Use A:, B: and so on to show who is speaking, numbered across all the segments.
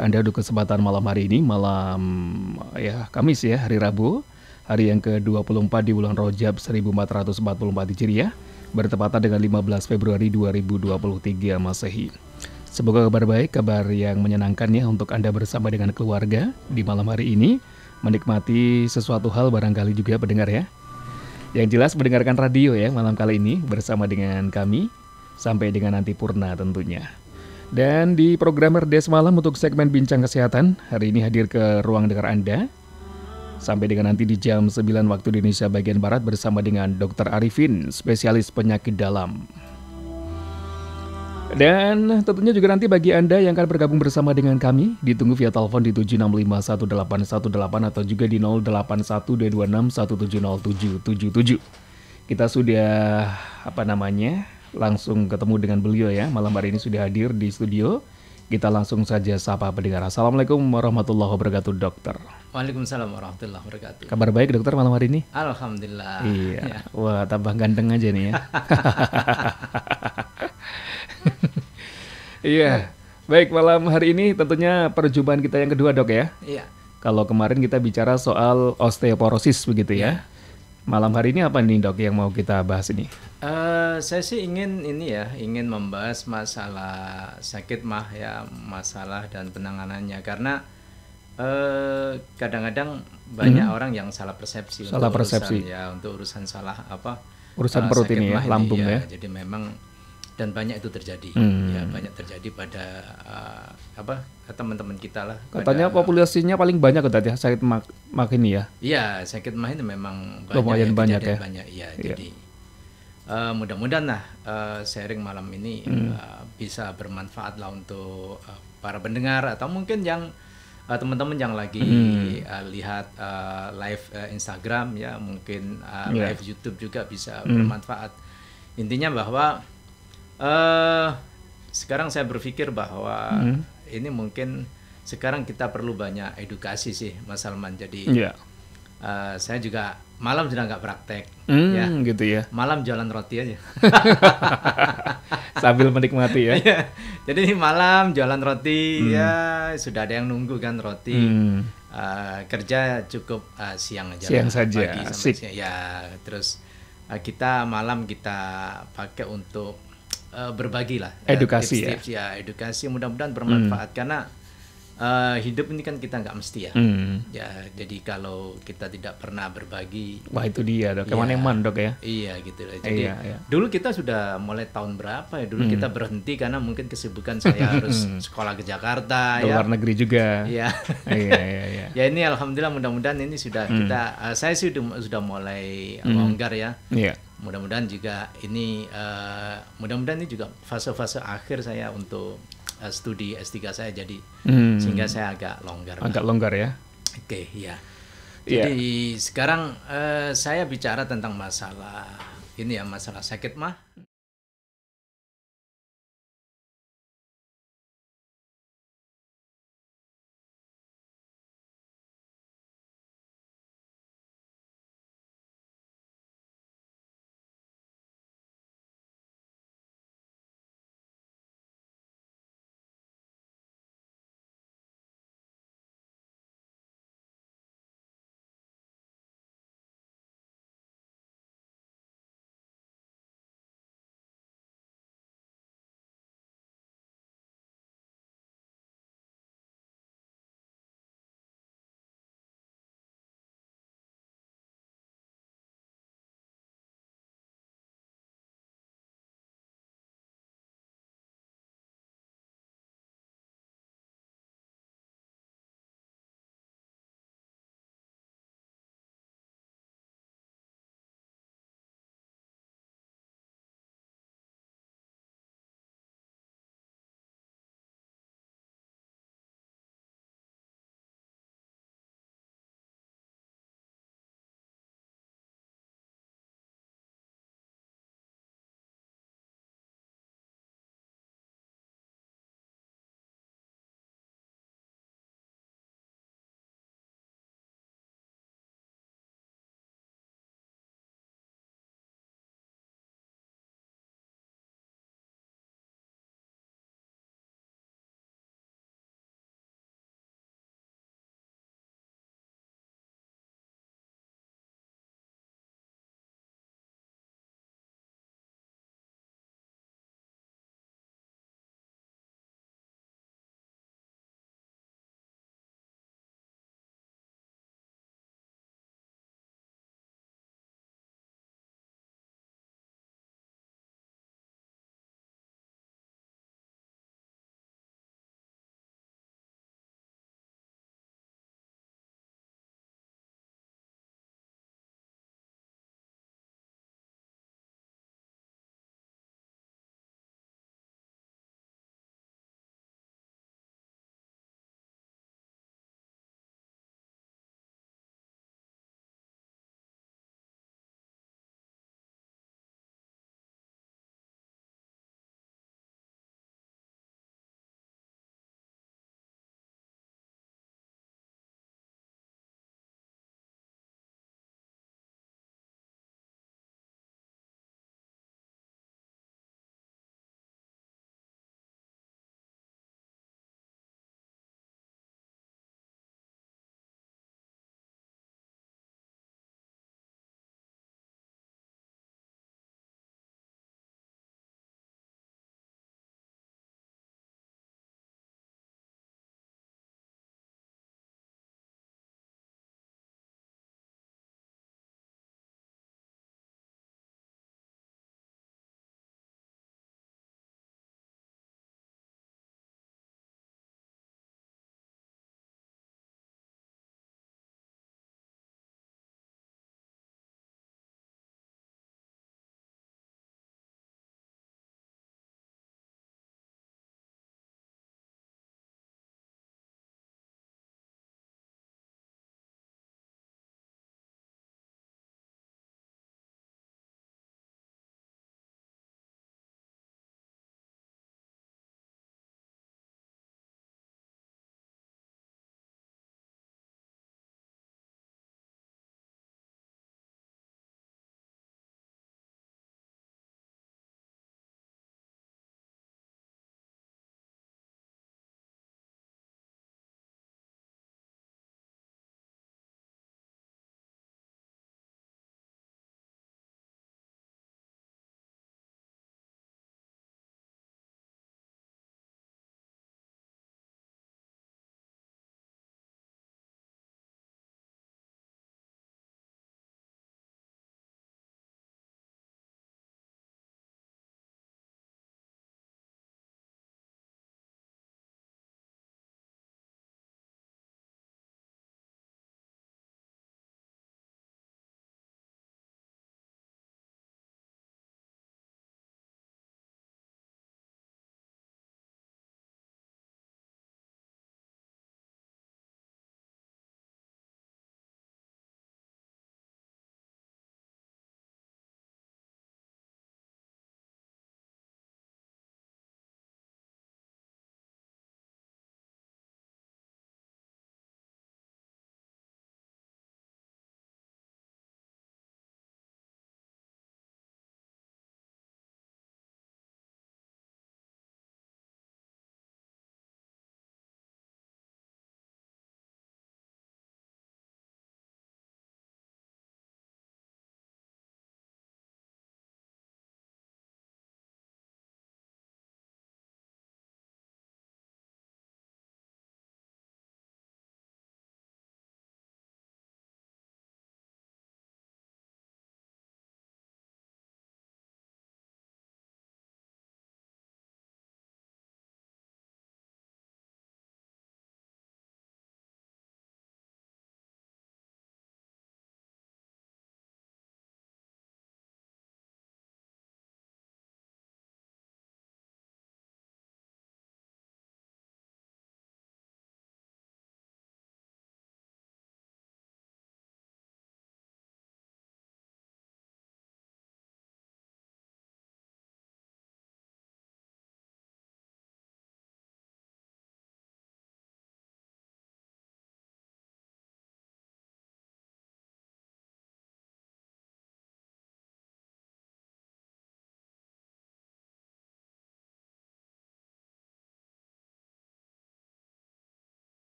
A: kabar Anda untuk kesempatan malam hari ini? Malam ya Kamis ya, hari Rabu, hari yang ke-24 di bulan Rajab 1444 Hijriah, bertepatan dengan 15 Februari 2023 Masehi. Semoga kabar baik, kabar yang menyenangkan ya untuk Anda bersama dengan keluarga di malam hari ini, menikmati sesuatu hal barangkali juga pendengar ya. Yang jelas mendengarkan radio ya malam kali ini bersama dengan kami sampai dengan nanti purna tentunya. Dan di program RDS Malam untuk segmen Bincang Kesehatan, hari ini hadir ke ruang dengar Anda. Sampai dengan nanti di jam 9 waktu Indonesia bagian Barat bersama dengan Dr. Arifin, spesialis penyakit dalam. Dan tentunya juga nanti bagi Anda yang akan bergabung bersama dengan kami, ditunggu via telepon di 7651818 atau juga di 081226170777. Kita sudah langsung ketemu dengan beliau ya. Malam hari ini sudah hadir di studio. Kita langsung saja sapa pendengar. Assalamualaikum warahmatullahi wabarakatuh, dokter.
B: Waalaikumsalam warahmatullahi wabarakatuh.
A: Kabar baik dokter malam hari ini?
B: Alhamdulillah.
A: Iya.
B: Ya.
A: Wah, tambah ganteng aja nih ya. Iya. Baik, malam hari ini tentunya perjumpaan kita yang kedua, Dok ya.
B: Iya.
A: Kalau kemarin kita bicara soal osteoporosis begitu ya. Malam hari ini apa nih, Dok, yang mau kita bahas ini?
B: Saya sih ingin membahas masalah sakit mah ya, masalah dan penanganannya karena kadang-kadang banyak orang yang salah persepsi untuk urusan
A: urusan perut ini ya, lambung ya.
B: Jadi memang dan banyak itu terjadi ya, banyak terjadi pada teman-teman kita lah.
A: Katanya populasinya paling banyak katanya sakit mah ini ya.
B: Iya, sakit mah ini memang
A: lumayan banyak ya.
B: Iya. Jadi mudah-mudahan sharing malam ini bisa bermanfaat lah untuk para pendengar atau mungkin yang teman-teman yang lagi lihat live Instagram ya, mungkin live YouTube juga bisa bermanfaat. Intinya bahwa sekarang saya berpikir bahwa ini mungkin sekarang kita perlu banyak edukasi sih, Mas Salman. Jadi saya juga malam sudah nggak praktek, ya
A: gitu ya.
B: Malam jualan roti aja,
A: sambil menikmati ya.
B: Jadi malam jualan roti ya, sudah ada yang nunggu kan roti. Kerja cukup siang aja,
A: saja.
B: Pagi sampai siang. Ya, terus kita malam kita pakai untuk berbagi lah,
A: edukasi
B: tips-tips ya, edukasi mudah-mudahan bermanfaat karena hidup ini kan kita nggak mesti ya. Ya, jadi kalau kita tidak pernah berbagi,
A: wah itu dia dok, kemana-mana dok ya.
B: Iya gitu loh. Jadi dulu kita sudah mulai tahun berapa ya? Dulu kita berhenti karena mungkin kesibukan saya harus sekolah ke Jakarta,
A: luar negeri juga.
B: Iya. Iya. Ya ini alhamdulillah mudah-mudahan ini sudah kita, saya sih sudah mulai longgar ya.
A: Iya.
B: Mudah-mudahan juga ini mudah-mudahan ini juga fase-fase akhir saya untuk studi S3 saya, jadi sehingga saya agak longgar.
A: Agak longgar ya.
B: Oke, ya. Jadi sekarang saya bicara tentang masalah ini ya, masalah sakit mah.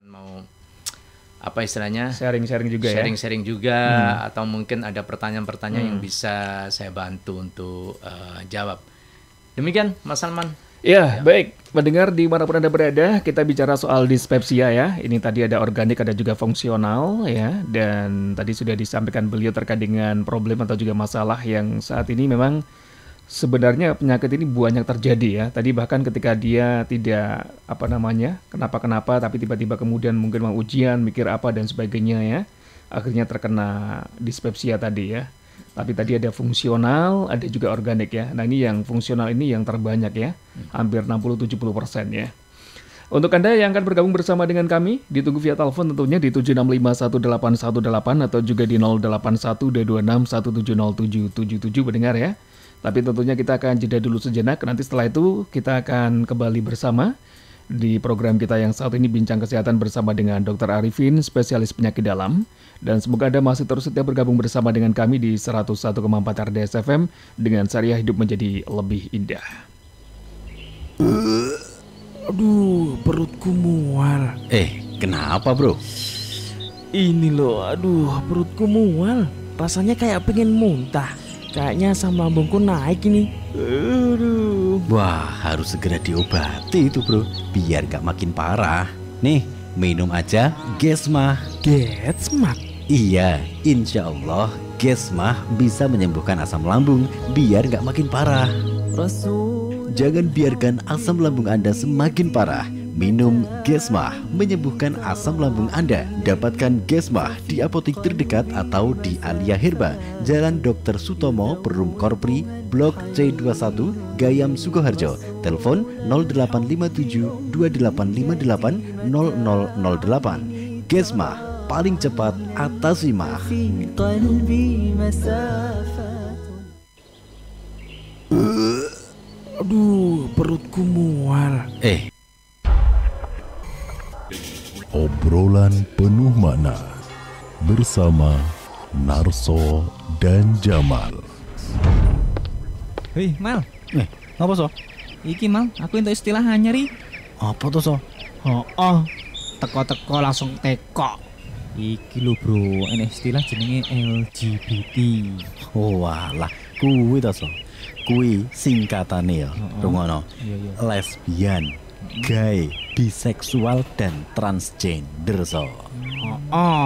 B: mau apa istilahnya
A: sharing-sharing juga
B: sharing juga atau mungkin ada pertanyaan-pertanyaan yang bisa saya bantu untuk jawab. Demikian Mas Salman.
A: Ya, baik. Pendengar dimanapun Anda berada, kita bicara soal dispepsia ya. Ini tadi ada organik, ada juga fungsional ya. Dan tadi sudah disampaikan beliau terkait dengan problem atau juga masalah yang saat ini memang sebenarnya penyakit ini banyak terjadi ya. Tadi bahkan ketika dia tidak kenapa-kenapa, tapi tiba-tiba kemudian mungkin mau ujian, mikir apa dan sebagainya ya. Akhirnya terkena dispepsia tadi ya. Tapi tadi ada fungsional, ada juga organik ya. Nah ini yang fungsional ini yang terbanyak ya. Hampir 60-70% ya. Untuk Anda yang akan bergabung bersama dengan kami, ditunggu via telepon tentunya di 7651818 atau juga di 081226170777 mendengar ya. Tapi tentunya kita akan jeda dulu sejenak. Nanti setelah itu kita akan kembali bersama di program kita yang saat ini Bincang Kesehatan bersama dengan Dr. Arifin, spesialis penyakit dalam. Dan semoga Anda masih terus setia bergabung bersama dengan kami di 101,4 RDS FM dengan Syariah Hidup Menjadi Lebih Indah.
C: Aduh, perutku mual.
D: Kenapa bro?
C: Ini loh, aduh, perutku mual. Rasanya kayak pengen muntah. Kayaknya asam lambungku naik ini. Aduh.
D: Wah, harus segera diobati itu bro, biar gak makin parah. Nih, minum aja Gesmah.
C: Gesmah?
D: Iya, insya Allah Gesmah bisa menyembuhkan asam lambung biar gak makin parah. Jangan biarkan asam lambung Anda semakin parah. Minum Gesmah menyembuhkan asam lambung Anda. Dapatkan Gesmah di apotik terdekat atau di Alia Herba, Jalan Dr. Sutomo, Perum Korpri, Blok C21, Gayam, Sukoharjo. Telepon 0857 2858 0008. Gesmah, paling cepat atasi mah.
C: Aduh, perutku mual.
E: Obrolan penuh makna bersama Narso dan Jamal.
F: Hei Mal,
D: Apa so?
F: iki Mal, aku untuk istilah anyar.
D: Apa tuh so?
F: Teko-teko langsung teko. Iki lho bro, ini istilah jenenge LGBT.
D: Walah, kuwi to so. Kuwi singkatane ya. Rungono.
F: Iya.
D: Lesbian, gay, biseksual dan transgender so.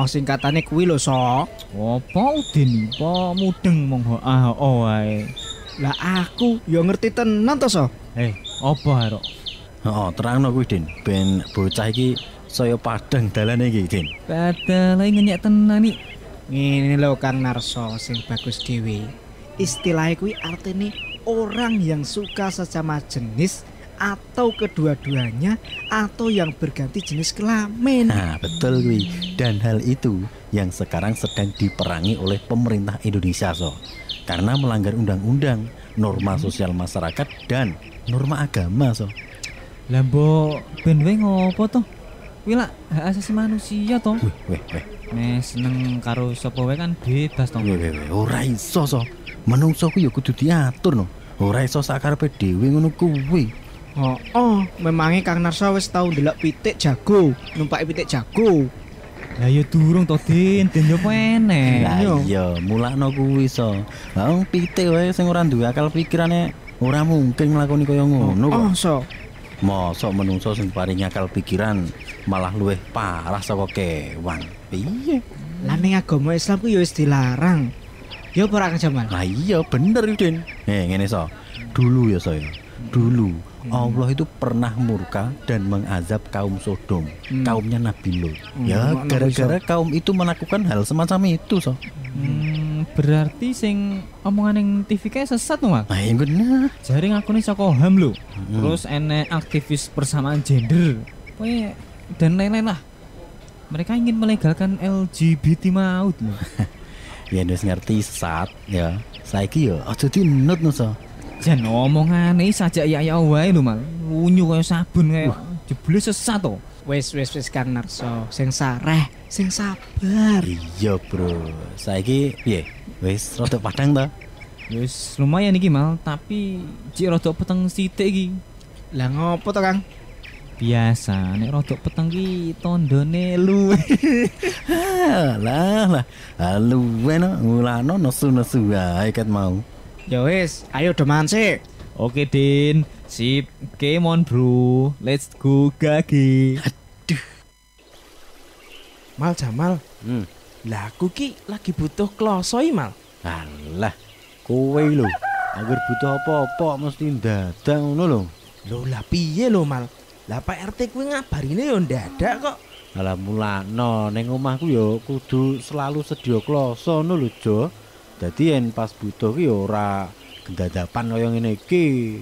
F: Singkatane kuwi lho, So. Apa Udin, apa mudeng mong wae.
C: Lah aku ya ngerti tenan to, So.
F: Apa arek?
D: Terangno kuwi Den, ben bocah iki saya padang dalane iki Den.
F: Padahal ngenyek tenan iki.
C: Ngene lho Kang Narso sing bagus dhewe. Istilahnya kuwi artine orang yang suka sesama jenis atau kedua-duanya atau yang berganti jenis kelamin.
D: Nah, betul kuwi. Dan hal itu yang sekarang sedang diperangi oleh pemerintah Indonesia so. Karena melanggar undang-undang, norma sosial masyarakat dan norma agama so.
F: Lah mbok ben wae ngopo to? Kuwi lak hak asasi manusia to.
D: Weh.
F: Nek seneng karo sapa wae kan bebas to.
D: Ora iso so. Menungso ku ya kudu diatur no. Ora iso sakarepe dhewe ngono kuwi.
C: Memangnya Kang Narso wis tau ndelok pitik jago, numpaki pitik jago.
F: Lah ya durung to Den yo penek.
D: Lah iya, mulakno kuwi so. Lah wong pitik wae sing ora duwe akal pikirane ora mungkin nglakoni kaya ngono kok.
C: So.
D: Mosok menungso sing paringi akal pikiran malah luwih parah saka kewan. Piye?
C: Lah ning agama Islam ku ya wis dilarang. Ya ora Kang Jamal.
D: Nah iya bener Den. Ngene so. Dulu ya saya. Dulu Allah itu pernah murka dan mengazab kaum Sodom, kaumnya Nabi Lot. Ya gara-gara kaum itu melakukan hal semacam itu so.
F: Berarti sing omongan ning TV kae sesat to, Mas?
D: Nah, yang bener.
F: Jare ngakune saka HAM lho. Terus enek aktivis persamaan gender. Kowe dan lain-lain lah. Mereka ingin melegalkan LGBT maut lho.
D: Ya wis ngerti sesat ya. Saiki ya aja dinut no so.
F: Jan omongane sajak ya wae lho, Mal. Unyu kaya sabun kaya jebule sesat to.
C: Wis Kang Narso, sing sareh, sing sabar.
D: Iya, Bro. Saiki piye? Wis rada padang ta?
F: Wis lumayan iki, Mal, tapi cek rada peteng sithik iki.
C: Lah ngopo to, Kang?
F: Biasa nek rodok peteng ki tondone lu.
D: Lah, luwen mulano nesu-nesu wae ket mau.
C: Ya wis, ayo deman sih.
F: Oke Din, sip. Game on bro, let's go gage.
G: Mal Jamal, lah aku ki lagi butuh kloso iki Mal.
D: Alah, kowe lho, angger butuh apa-apa mesti dadang ngono lho.
G: Lho lah piye lho Mal? Lah Pak RT kuwi ngabarine yo ndadak kok.
D: Alah mulakno ning omahku ya kudu selalu sedia kloso ngono lho, Jo. Dadi yen pas butuh ki ya ora gendadapan kaya ngene iki.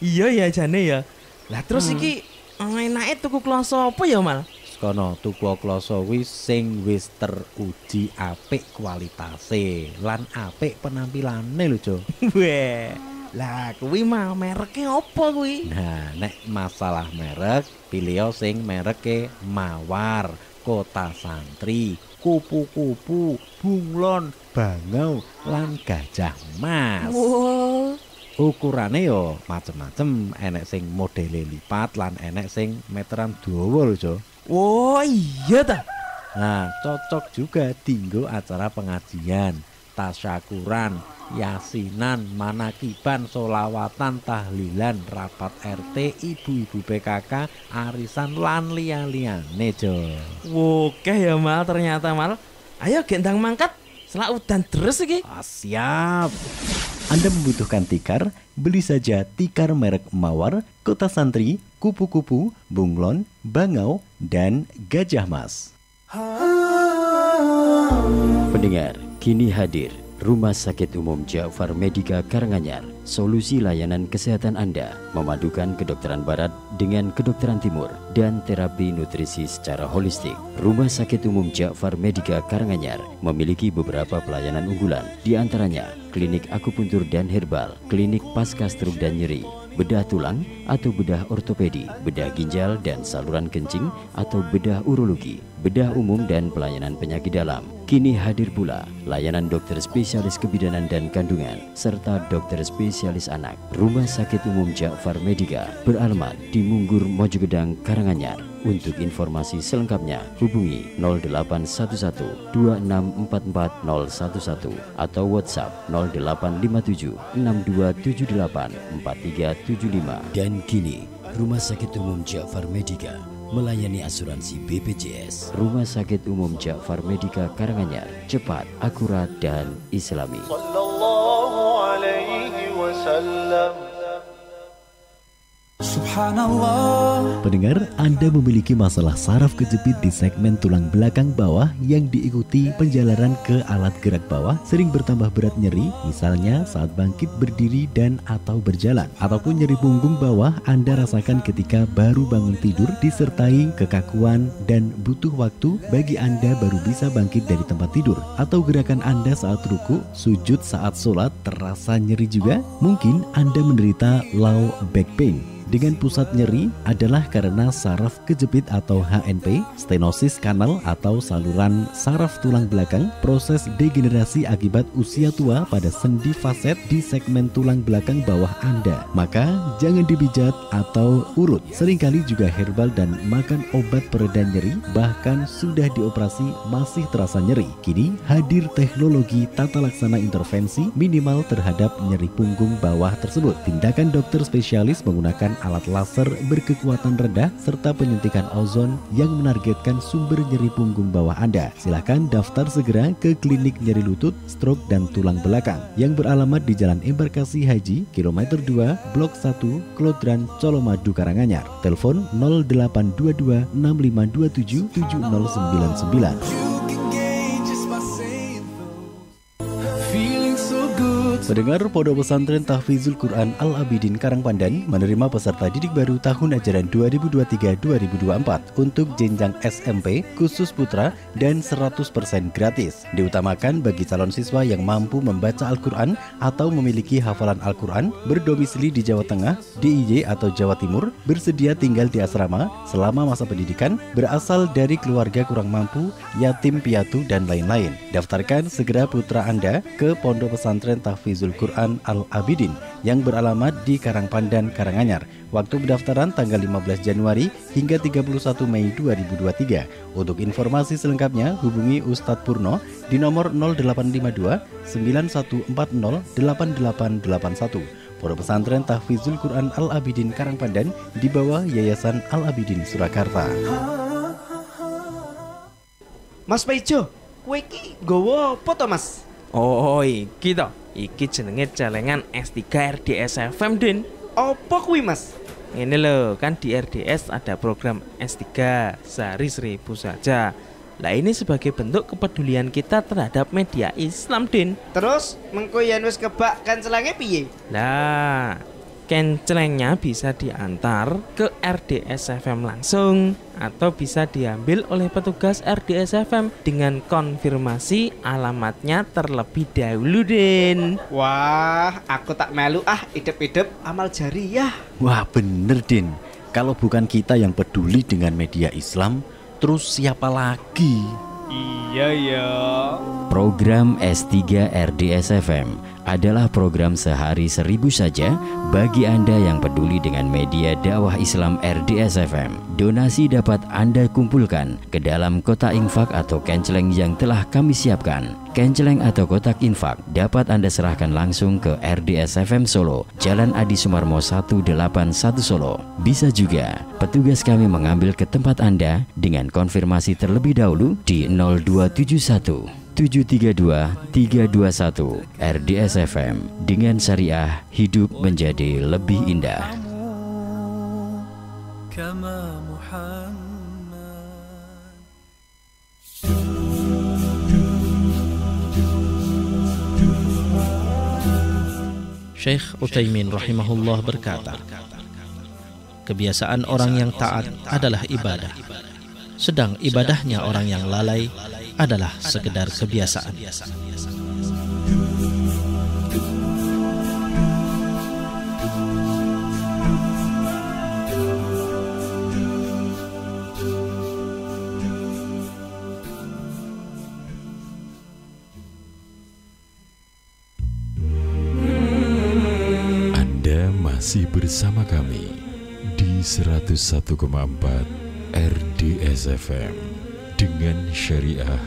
G: Iya ya jane ya. Lah terus iki enake tuku kloso apa ya Mal?
D: Kono tuku kloso kuwi sing wis teruji apik kualitase lan apik penampilane lho, Jo.
G: Weh, lah kuwi mah mereke apa kuwi?
D: Nah, nek masalah merek, pilih sing mereke Mawar, Kota Santri, Kupu-kupu, Bunglon, Bangau, lan Gajah Mas.
G: Wow.
D: Ukurane yo macem-macem, enek sing modele lipat lan enek sing meteran dawa lho, Jo.
G: Oh iya ta.
D: Nah, cocok juga dinggo acara pengajian, tasyakuran, yasinan, manakiban, solawatan, tahlilan, rapat RT, ibu-ibu PKK, arisan lan liya-liyane, Jo.
G: Oke ya Mal ternyata Mal. Ayo gendang mangkat, selak udan terus iki.
D: Siap. Anda membutuhkan tikar? Beli saja tikar merek Mawar, Kota Santri, Kupu-kupu, Bunglon, Bangau, dan Gajah Mas. Pendengar, kini hadir Rumah Sakit Umum Ja'far Medika Karanganyar. Solusi layanan kesehatan Anda memadukan kedokteran barat dengan kedokteran timur dan terapi nutrisi secara holistik. Rumah Sakit Umum Ja'far Medika Karanganyar memiliki beberapa pelayanan unggulan, di antaranya klinik akupuntur dan herbal, klinik pasca stroke dan nyeri, bedah tulang atau bedah ortopedi, bedah ginjal dan saluran kencing atau bedah urologi, bedah umum dan pelayanan penyakit dalam. Kini hadir pula layanan dokter spesialis kebidanan dan kandungan serta dokter spesialis anak. Rumah Sakit Umum Ja'far Medika beralamat di Munggur, Mojogedang, Karanganyar. Untuk informasi selengkapnya hubungi 0811 2644 011 atau WhatsApp 0857 6278 4375. Dan kini Rumah Sakit Umum Ja'far Medika melayani asuransi BPJS. Rumah Sakit Umum Ja'far Medika Karanganyar, cepat, akurat, dan islami. Sallallahu alaihi wasallam. Subhanallah. Pendengar, Anda memiliki masalah saraf kejepit di segmen tulang belakang bawah yang diikuti penjalaran ke alat gerak bawah sering bertambah berat nyeri, misalnya saat bangkit berdiri dan atau berjalan, ataupun nyeri punggung bawah Anda rasakan ketika baru bangun tidur disertai kekakuan dan butuh waktu bagi Anda baru bisa bangkit dari tempat tidur, atau gerakan Anda saat ruku, sujud saat sholat terasa nyeri juga. Mungkin Anda menderita low back pain dengan pusat nyeri adalah karena saraf kejepit atau HNP, stenosis kanal atau saluran saraf tulang belakang, proses degenerasi akibat usia tua pada sendi faset di segmen tulang belakang bawah Anda. Maka jangan dipijat atau urut. Seringkali juga herbal dan makan obat pereda nyeri, bahkan sudah dioperasi masih terasa nyeri. Kini hadir teknologi tata laksana intervensi minimal terhadap nyeri punggung bawah tersebut. Tindakan dokter spesialis menggunakan alat laser berkekuatan rendah serta penyuntikan ozon yang menargetkan sumber nyeri punggung bawah Anda. Silahkan daftar segera ke klinik nyeri lutut, stroke, dan tulang belakang yang beralamat di Jalan Embarkasi Haji, kilometer 2, Blok 1, Klodran, Colomadu, Karanganyar. Telepon 0822 6527 7099. Pendengar, Pondok Pesantren Tahfizul Quran Al-Abidin Karangpandan menerima peserta didik baru tahun ajaran 2023-2024 untuk jenjang SMP khusus putra dan 100% gratis. Diutamakan bagi calon siswa yang mampu membaca Al-Quran atau memiliki hafalan Al-Quran, berdomisili di Jawa Tengah, DIY atau Jawa Timur, bersedia tinggal di asrama selama masa pendidikan, berasal dari keluarga kurang mampu, yatim piatu, dan lain-lain. Daftarkan segera putra Anda ke Pondok Pesantren Tahfizul Tahfizul Quran Al-Abidin yang beralamat di Karangpandan, Karanganyar. Waktu pendaftaran tanggal 15 Januari hingga 31 Mei 2023. Untuk informasi selengkapnya hubungi Ustadz Purno di nomor 0852 9140 8881. Pondok Pesantren Tahfizul Quran Al-Abidin Karangpandan di bawah Yayasan Al-Abidin Surakarta.
C: Mas Paijo, kowe iki nggawa apa to, Mas?
G: Oh, iki to. Iki jenenge celengan S3 RDS FM, Din.
C: Apa kuwi, Mas?
G: Ini loh, kan di RDS ada program S3 sehari 1000 saja. Lah ini sebagai bentuk kepedulian kita terhadap media Islam, Din.
C: Terus mengko yen wis kebak kencelenge piye?
G: Lah, kencelengnya bisa diantar ke RDS FM langsung atau bisa diambil oleh petugas RDS FM dengan konfirmasi alamatnya terlebih dahulu, Din.
C: Wah, aku tak melu idep-idep amal jariyah.
D: Wah bener Din, kalau bukan kita yang peduli dengan media Islam, terus siapa lagi?
C: Iya ya.
H: Program S3 RDS FM adalah program sehari 1000 saja bagi Anda yang peduli dengan media dakwah Islam RDS FM. Donasi dapat Anda kumpulkan ke dalam kotak infak atau kenceleng yang telah kami siapkan. Kenceleng atau kotak infak dapat Anda serahkan langsung ke RDS FM Solo, Jalan Adi Sumarmo 181 Solo. Bisa juga petugas kami mengambil ke tempat Anda dengan konfirmasi terlebih dahulu di 0271 732 321. RDS FM, dengan syariah hidup menjadi lebih indah.
I: Syekh Utsaimin rahimahullah berkata, kebiasaan orang yang taat adalah ibadah, sedang ibadahnya orang yang lalai adalah sekedar kebiasaan.
E: Anda masih bersama kami di 101,4 RDS FM. Dengan syariah,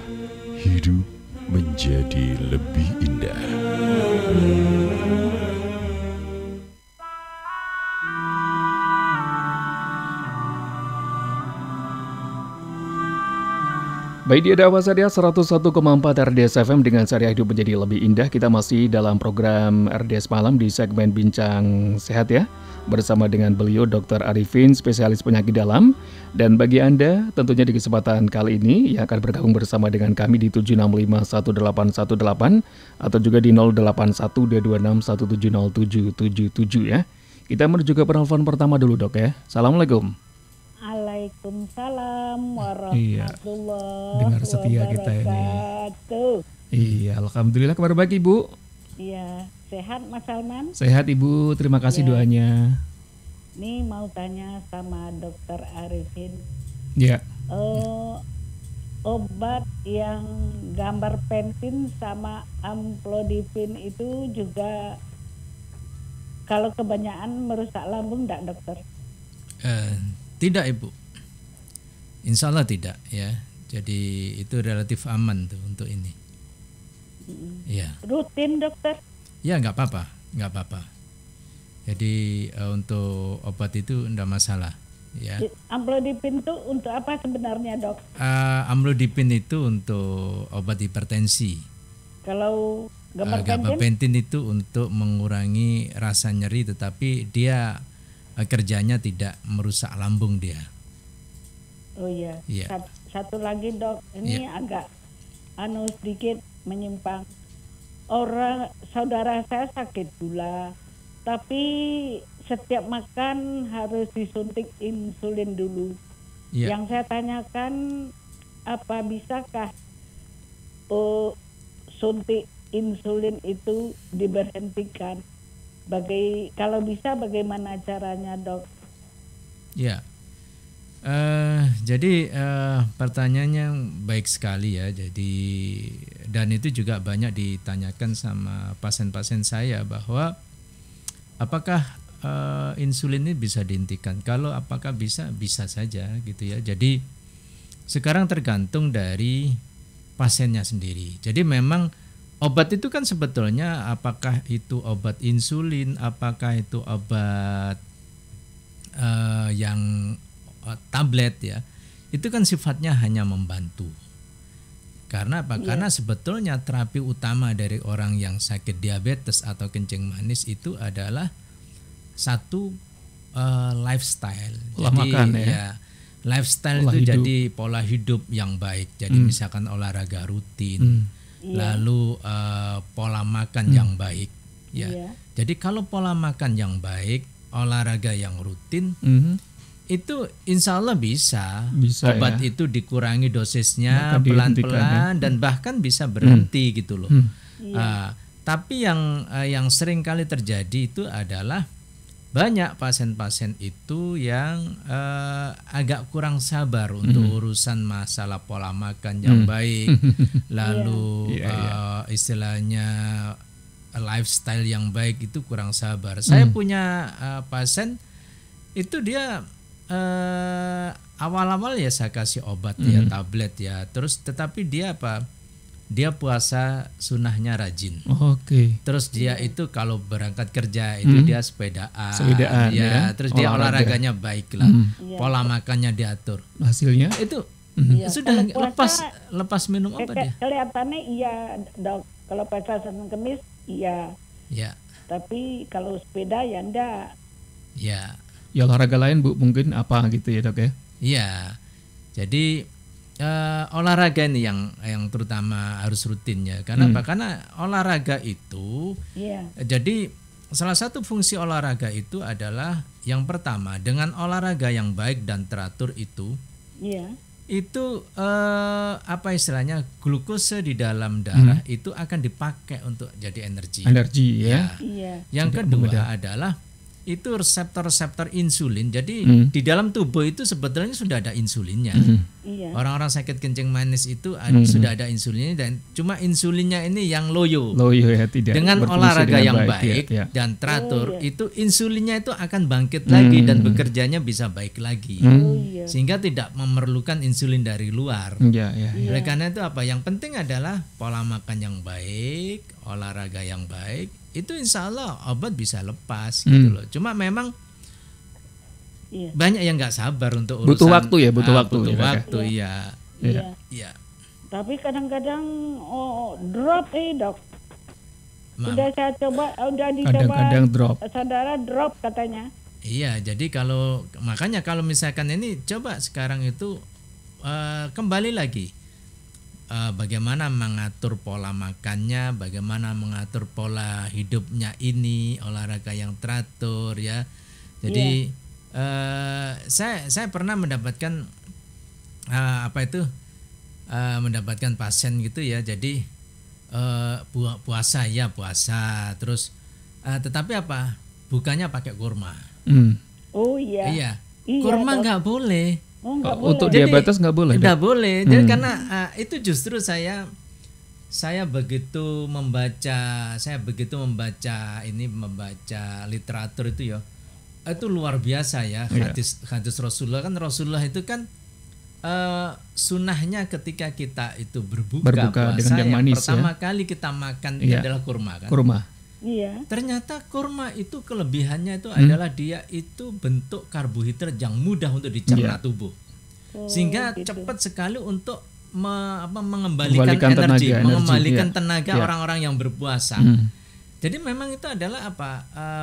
E: hidup menjadi lebih indah.
A: Baik, di Dakwah Syariah 101,4 RDS FM dengan syariah hidup menjadi lebih indah. Kita masih dalam program RDS Malam di segmen Bincang Sehat ya. Bersama dengan beliau Dr. Arifin, spesialis penyakit dalam. Dan bagi Anda tentunya di kesempatan kali ini yang akan bergabung bersama dengan kami di 7651818 atau juga di 081226170777 ya. Kita menuju ke penelpon pertama dulu dok ya. Assalamualaikum.
J: Waalaikumsalam
A: Iya,
J: warahmatullahi
A: dengar setia kita ini.
J: wabarakatuh.
A: Iya, alhamdulillah, kabar baik Ibu.
J: Iya, sehat Mas Salman?
A: Sehat Ibu, terima kasih
J: Ya.
A: doanya.
J: Nih mau tanya sama Dokter Arifin.
A: Ya.
J: Obat yang gambar pentin sama amlodipin itu juga kalau kebanyakan merusak lambung enggak dokter?
B: Tidak Ibu, insya Allah tidak ya. Jadi itu relatif aman tuh untuk ini. Ya.
J: Rutin dokter?
B: Ya nggak apa-apa. Jadi untuk obat itu enggak masalah. Ya.
J: Amlodipin itu untuk apa sebenarnya dok?
B: Amlodipin itu untuk obat hipertensi.
J: Kalau gambar
B: gabapentin itu untuk mengurangi rasa nyeri, tetapi dia kerjanya tidak merusak lambung dia.
J: Oh iya.
B: Iya.
J: Satu lagi dok, ini agak sedikit menyimpang. Orang saudara saya sakit gula, tapi setiap makan harus disuntik insulin dulu.
B: Iya.
J: Yang saya tanyakan, apa bisakah suntik insulin itu diberhentikan? Kalau bisa bagaimana caranya dok?
B: Ya, Jadi pertanyaannya baik sekali ya. Jadi dan itu juga banyak ditanyakan sama pasien-pasien saya bahwa apakah insulin ini bisa dihentikan? Kalau apakah bisa saja gitu ya. Jadi sekarang tergantung dari pasiennya sendiri. Jadi memang obat itu kan sebetulnya apakah itu obat insulin, apakah itu obat yang tablet ya, itu kan sifatnya hanya membantu. Karena apa? Karena sebetulnya terapi utama dari orang yang sakit diabetes atau kencing manis itu adalah satu lifestyle.
A: Pola makan ya.
B: Lifestyle
A: Pola
B: itu
A: hidup.
B: jadi pola hidup yang baik. Jadi misalkan olahraga rutin, lalu pola makan yang baik. Ya. Jadi kalau pola makan yang baik, olahraga yang rutin, itu insya Allah bisa obat
A: ya.
B: itu dikurangi dosisnya
A: Bahkan dihentikan,
B: pelan-pelan dan bahkan bisa berhenti gitu loh. Tapi yang sering kali terjadi itu adalah banyak pasien-pasien itu yang agak kurang sabar untuk urusan masalah pola makan yang baik, lalu istilahnya lifestyle yang baik itu kurang sabar. Saya punya pasien itu dia awal-awal ya saya kasih obat ya tablet ya, terus tetapi dia apa? Dia puasa sunnahnya rajin.
A: Oke.
B: Terus dia itu kalau berangkat kerja itu dia sepedaan ya. Terus dia olahraganya baik lah. Pola makannya diatur.
A: Hasilnya
B: itu sudah
J: Kalau puasa,
B: lepas minum apa dia?
J: Kelihatannya iya dok. Kalau puasa Senin Kemis iya.
B: Ya.
J: Tapi kalau sepeda ya enggak.
B: Ya.
A: Ya olahraga lain Bu mungkin apa gitu ya dok ya?
B: Iya. Jadi olahraga ini yang terutama harus rutin ya. Karena apa? Karena olahraga itu jadi salah satu fungsi olahraga itu adalah yang pertama dengan olahraga yang baik dan teratur itu itu apa istilahnya glukose di dalam darah itu akan dipakai untuk jadi energi.
A: Energi ya.
B: Yang kedua adalah itu reseptor-reseptor insulin. Jadi di dalam tubuh itu sebetulnya sudah ada insulinnya. Orang-orang sakit kencing manis itu sudah ada insulinnya dan cuma insulinnya ini yang loyo.
A: Loyo ya tidak.
B: Dengan olahraga yang baik dan teratur itu insulinnya itu akan bangkit lagi dan bekerjanya bisa baik lagi. Sehingga tidak memerlukan insulin dari luar. Oleh karena itu apa yang penting adalah pola makan yang baik, olahraga yang baik. Itu insya Allah obat bisa lepas gitu loh. Cuma memang banyak yang nggak sabar untuk urusan.
A: Butuh waktu ya, butuh waktu.
B: Butuh waktu, iya.
J: Tapi kadang-kadang drop dok. Sudah saya coba, udah dicoba.
A: Kadang-kadang drop.
J: Saudara drop katanya.
B: Iya, jadi makanya kalau misalkan ini coba sekarang itu kembali lagi. Bagaimana mengatur pola makannya, bagaimana mengatur pola hidupnya ini, olahraga yang teratur ya. Jadi saya pernah mendapatkan mendapatkan pasien gitu ya. Jadi puasa, terus tetapi apa? Bukannya pakai kurma.
J: Oh iya.
B: Iya. Kurma nggak boleh.
A: Untuk diabetes nggak boleh.
B: Nggak boleh. Jadi karena itu justru saya begitu membaca literatur itu ya. Itu luar biasa ya hadis Rasulullah itu kan sunnahnya ketika kita itu berbuka puasa
A: dengan yang manis,
B: pertama kali kita makan itu adalah kurma kan.
A: Kurma.
J: Iya.
B: Ternyata kurma itu kelebihannya itu adalah dia itu bentuk karbohidrat yang mudah untuk dicerna tubuh, sehingga cepat sekali untuk mengembalikan energi, mengembalikan tenaga orang-orang yang berpuasa. Jadi memang itu adalah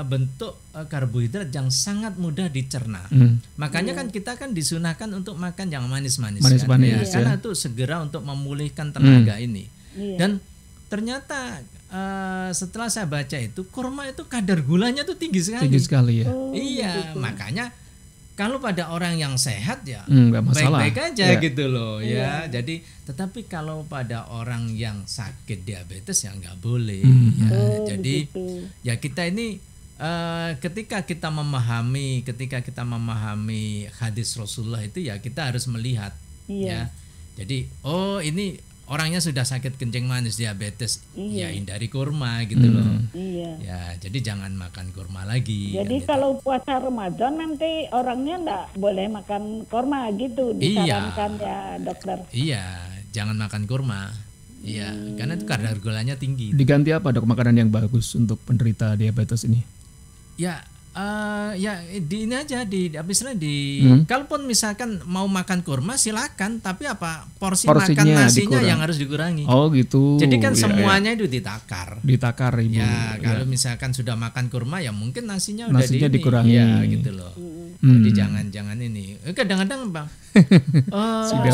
B: bentuk karbohidrat yang sangat mudah dicerna. Makanya kan kita kan disunahkan untuk makan yang manis-manis kan? Karena itu segera untuk memulihkan tenaga ini. Dan ternyata setelah saya baca itu kurma itu kadar gulanya tuh tinggi sekali.
A: Tinggi sekali ya.
B: Iya, makanya kalau pada orang yang sehat ya
A: baik-baik
B: aja gitu loh ya. Jadi tetapi kalau pada orang yang sakit diabetes ya nggak boleh. Jadi ya kita ini ketika kita memahami hadis Rasulullah itu ya kita harus melihat ya. Jadi ini orangnya sudah sakit kencing manis, diabetes, ya hindari kurma gitu loh. Ya, jadi jangan makan kurma lagi.
J: Jadi kalau puasa Ramadan nanti orangnya enggak boleh makan kurma gitu disarankan ya dokter.
B: Iya, jangan makan kurma. Iya, karena itu kadar gulanya tinggi.
A: Diganti apa dok makanan yang bagus untuk penderita diabetes ini?
B: Ya, di ini aja kalaupun misalkan mau makan kurma silakan, tapi porsinya makan nasinya yang harus dikurangi.
A: Oh gitu.
B: Jadi kan semuanya itu ditakar.
A: Ditakar ibu.
B: Ya, kalau misalkan sudah makan kurma ya mungkin nasinya udah
A: dikurangi.
B: Ya gitu loh. Jadi jangan ini. Kadang-kadang Bang,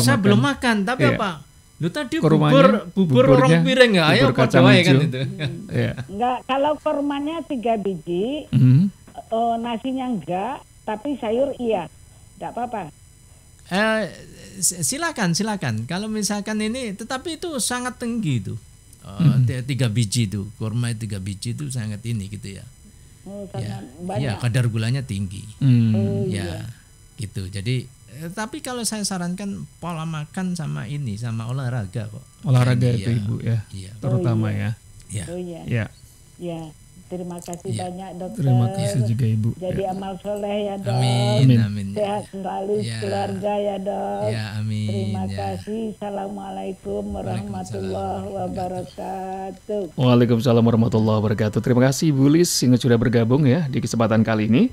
B: saya belum makan tapi apa? Lu tadi bubur orang piring ya, ayo
A: kacang hijau.
B: Kan itu.
J: Enggak, kalau kurmanya 3 biji, nasinya enggak, tapi sayur iya. Enggak apa-apa.
B: Silakan. Kalau misalkan ini, tetapi itu sangat tinggi itu. 3 biji itu, kurma 3 biji itu sangat ini gitu ya.
J: Sangat banyak.
B: Ya, kadar gulanya tinggi. Ya, gitu. Jadi tapi kalau saya sarankan pola makan sama olahraga kok.
A: Olahraga itu ibu ya, terutama ya.
J: Ya, terima kasih banyak dokter.
A: Terima kasih juga ibu.
J: Jadi amal soleh ya dok.
B: Amin.
J: Sehat selalu keluarga ya dok.
B: Ya amin.
J: Terima kasih. Assalamualaikum warahmatullahi wabarakatuh.
A: Waalaikumsalam warahmatullahi wabarakatuh. Terima kasih Ibu Lis yang sudah bergabung ya di kesempatan kali ini.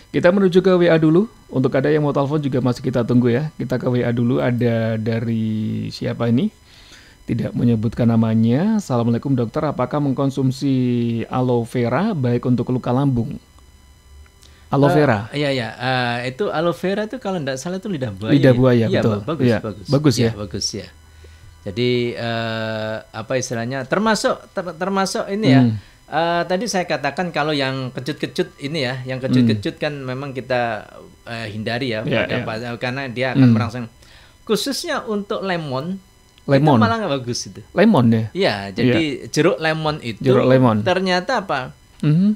A: Kita menuju ke WA dulu. Untuk ada yang mau telepon juga masih kita tunggu ya. Kita ke WA dulu. Ada dari siapa ini? Tidak menyebutkan namanya. Assalamualaikum dokter, apakah mengkonsumsi aloe vera baik untuk luka lambung? Aloe vera?
B: Iya. Itu aloe vera itu kalau tidak salah itu lidah buaya.
A: Lidah buaya,
B: ya,
A: betul. Bagus ya.
B: Bagus ya. Jadi apa istilahnya? Termasuk ini ya. Tadi saya katakan kalau yang kecut-kecut ini ya, yang kecut-kecut kan memang kita hindari ya, karena dia akan merangsang. Khususnya untuk lemon. Itu malah nggak bagus itu.
A: Lemon ya?
B: Iya, jadi jeruk lemon itu ternyata apa?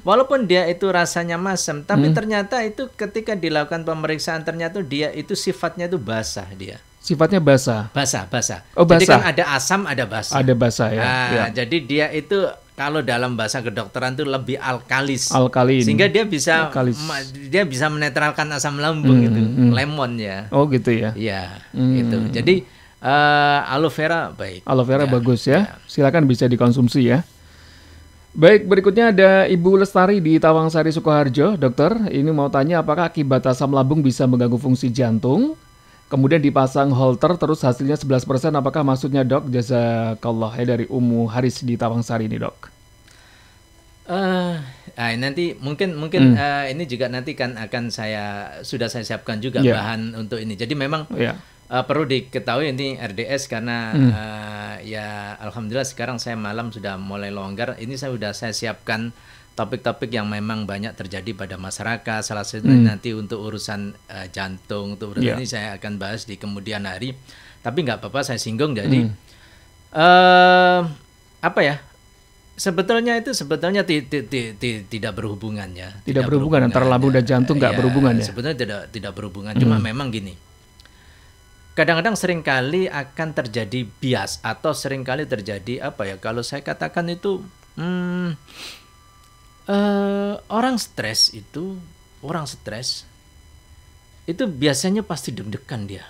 B: Walaupun dia itu rasanya masam, tapi ternyata itu ketika dilakukan pemeriksaan ternyata dia itu sifatnya itu basah dia.
A: Sifatnya basah.
B: Basah.
A: Oh, basah.
B: Jadi kan ada asam, ada basah.
A: Ada basah ya.
B: Jadi dia itu kalau dalam bahasa kedokteran itu lebih alkalis.
A: Alkalin.
B: Sehingga dia bisa menetralkan asam lambung itu. Lemon ya.
A: Oh gitu ya.
B: Iya, gitu. Jadi aloe vera baik.
A: Aloe vera bagus ya. Silakan bisa dikonsumsi ya. Baik, berikutnya ada Ibu Lestari di Tawangsari, Sukoharjo. Dokter, ini mau tanya apakah akibat asam lambung bisa mengganggu fungsi jantung? Kemudian dipasang Holter terus hasilnya 11%, apakah maksudnya dok? Jazakallah ya, dari Ummu Haris di Tawangsari ini dok.
B: Nanti mungkin ini juga nanti kan akan saya siapkan juga bahan untuk ini. Jadi memang perlu diketahui ini RDS karena ya alhamdulillah sekarang saya malam sudah mulai longgar. Ini saya siapkan topik-topik yang memang banyak terjadi pada masyarakat. Salah satunya nanti untuk urusan jantung, untuk urusan ini saya akan bahas di kemudian hari. Tapi nggak apa-apa saya singgung. Jadi apa ya? Sebetulnya tidak berhubungan ya.
A: Tidak berhubungan antara lambung dan jantung, nggak berhubungan ya.
B: Sebetulnya tidak berhubungan. Cuma memang gini. Kadang-kadang seringkali akan terjadi bias atau seringkali terjadi apa ya? Kalau saya katakan itu orang stres itu biasanya pasti deg-degan dia.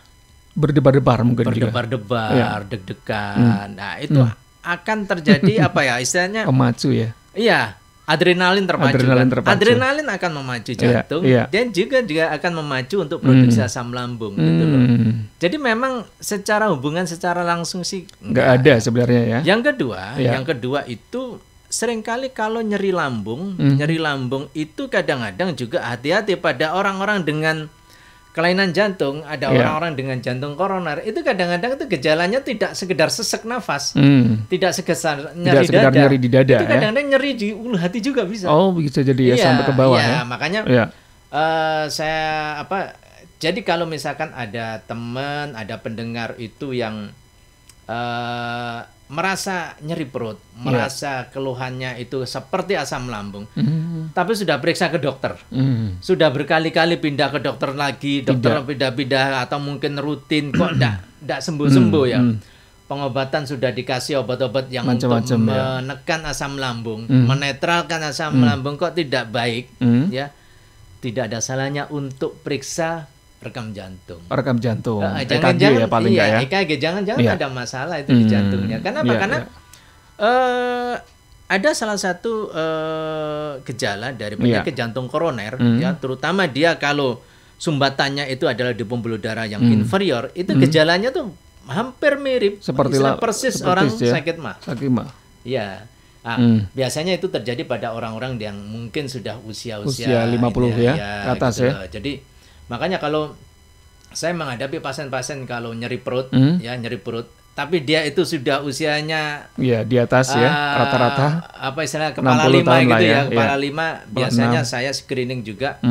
A: Berdebar-debar mungkin juga.
B: Berdebar-debar, deg-degan. Nah, itu akan terjadi apa ya istilahnya?
A: Memacu ya.
B: Iya, adrenalin terpacu. Adrenalin akan memacu jantung dan juga akan memacu untuk produksi asam lambung gitu loh. Jadi memang secara hubungan secara langsung sih
A: nggak ada sebenarnya ya.
B: Yang kedua itu seringkali kalau nyeri lambung itu kadang-kadang juga hati-hati pada orang-orang dengan kelainan jantung, ada orang-orang dengan jantung koroner, itu kadang-kadang itu gejalanya tidak sekedar sesek nafas, tidak sekedar nyeri di dada, itu kadang-kadang nyeri di ulu hati juga bisa.
A: Oh, bisa jadi ya sampai ke bawah ya.
B: Makanya jadi kalau misalkan ada teman, ada pendengar itu yang merasa nyeri perut, merasa keluhannya itu seperti asam lambung, tapi sudah periksa ke dokter. Sudah berkali-kali pindah ke dokter lagi, dokter pindah-pindah atau mungkin rutin kok enggak sembuh-sembuh ya. Pengobatan sudah dikasih obat-obat yang untuk menekan asam lambung, menetralkan asam lambung kok tidak baik, ya. Tidak ada salahnya untuk periksa rekam jantung.
A: Rekam jantung.
B: Jangan-jangan
A: ya paling
B: iya,
A: ya.
B: EKG jangan-jangan ada masalah itu di jantungnya. Kenapa? Karena ada salah satu gejala dari penyakit jantung koroner, ya, terutama dia kalau sumbatannya itu adalah di pembuluh darah yang inferior, itu gejalanya tuh hampir mirip
A: seperti
B: persis orang sakit mah. Ya. Nah, biasanya itu terjadi pada orang-orang yang mungkin sudah usia
A: 50 ya, ke atas
B: gitu
A: ya.
B: Jadi makanya kalau saya menghadapi pasien-pasien kalau nyeri perut, ya nyeri perut, tapi dia itu sudah usianya
A: di atas ya, rata-rata
B: apa istilahnya kepala 5 gitu ya, kepala 5 biasanya
A: 6.
B: saya screening juga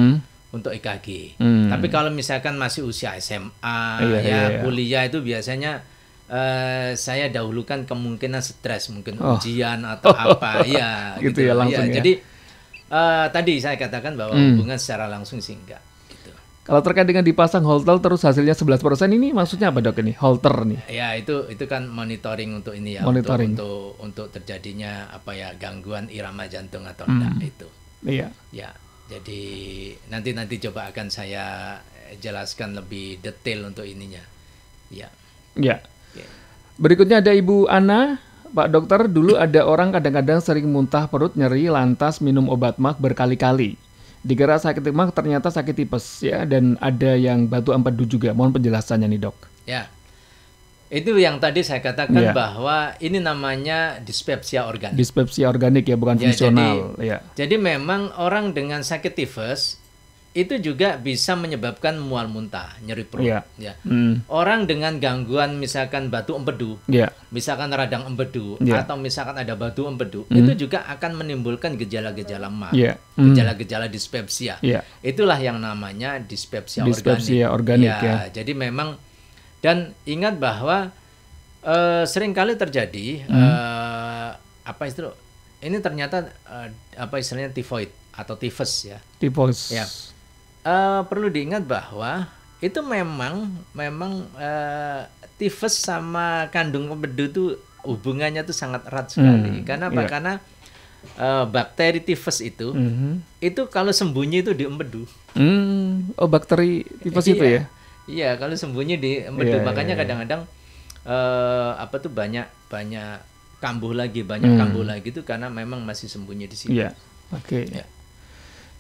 B: untuk EKG. Tapi kalau misalkan masih usia SMA, kuliah itu biasanya saya dahulukan kemungkinan stres, mungkin ujian atau apa, ya.
A: Gitu ya langsung ya.
B: Jadi tadi saya katakan bahwa hubungan secara langsung sih enggak. Gitu.
A: Kalau terkait dengan dipasang Holter terus hasilnya 11% ini maksudnya apa dok ini? Holter nih?
B: Ya itu kan monitoring untuk ini ya,
A: monitoring.
B: untuk terjadinya apa ya gangguan irama jantung atau enggak itu.
A: Iya.
B: Ya. Jadi nanti coba akan saya jelaskan lebih detail untuk ininya. Ya.
A: Ya. Berikutnya ada Ibu Ana. Pak dokter, dulu ada orang kadang-kadang sering muntah perut, nyeri, lantas minum obat MAG berkali-kali. Dikira sakit MAG, ternyata sakit tipes ya, dan ada yang batu empedu juga. Mohon penjelasannya nih dok.
B: Ya. Itu yang tadi saya katakan bahwa ini namanya dispepsia organik.
A: Dispepsia organik ya, bukan fungsional.
B: Jadi memang orang dengan sakit tifus itu juga bisa menyebabkan mual muntah, nyeri perut. Ya. Orang dengan gangguan misalkan batu empedu, misalkan radang empedu, atau misalkan ada batu empedu, itu juga akan menimbulkan gejala-gejala MAG, gejala-gejala dispepsia. Itulah yang namanya dispepsia organik. Jadi memang. Dan ingat bahwa seringkali terjadi apa istilah ini ternyata apa istilahnya tifoid atau tifus ya.
A: Tifus.
B: Ya. Perlu diingat bahwa itu memang tifus sama kandung empedu itu hubungannya tuh sangat erat sekali. Karena apa? Karena bakteri tifus itu kalau sembunyi itu di empedu.
A: Oh, bakteri tifus itu ya?
B: Iya, kalau sembunyi di empedu, makanya kadang-kadang apa tuh banyak kambuh lagi itu karena memang masih sembunyi di situ.
A: Iya. Oke. Ya.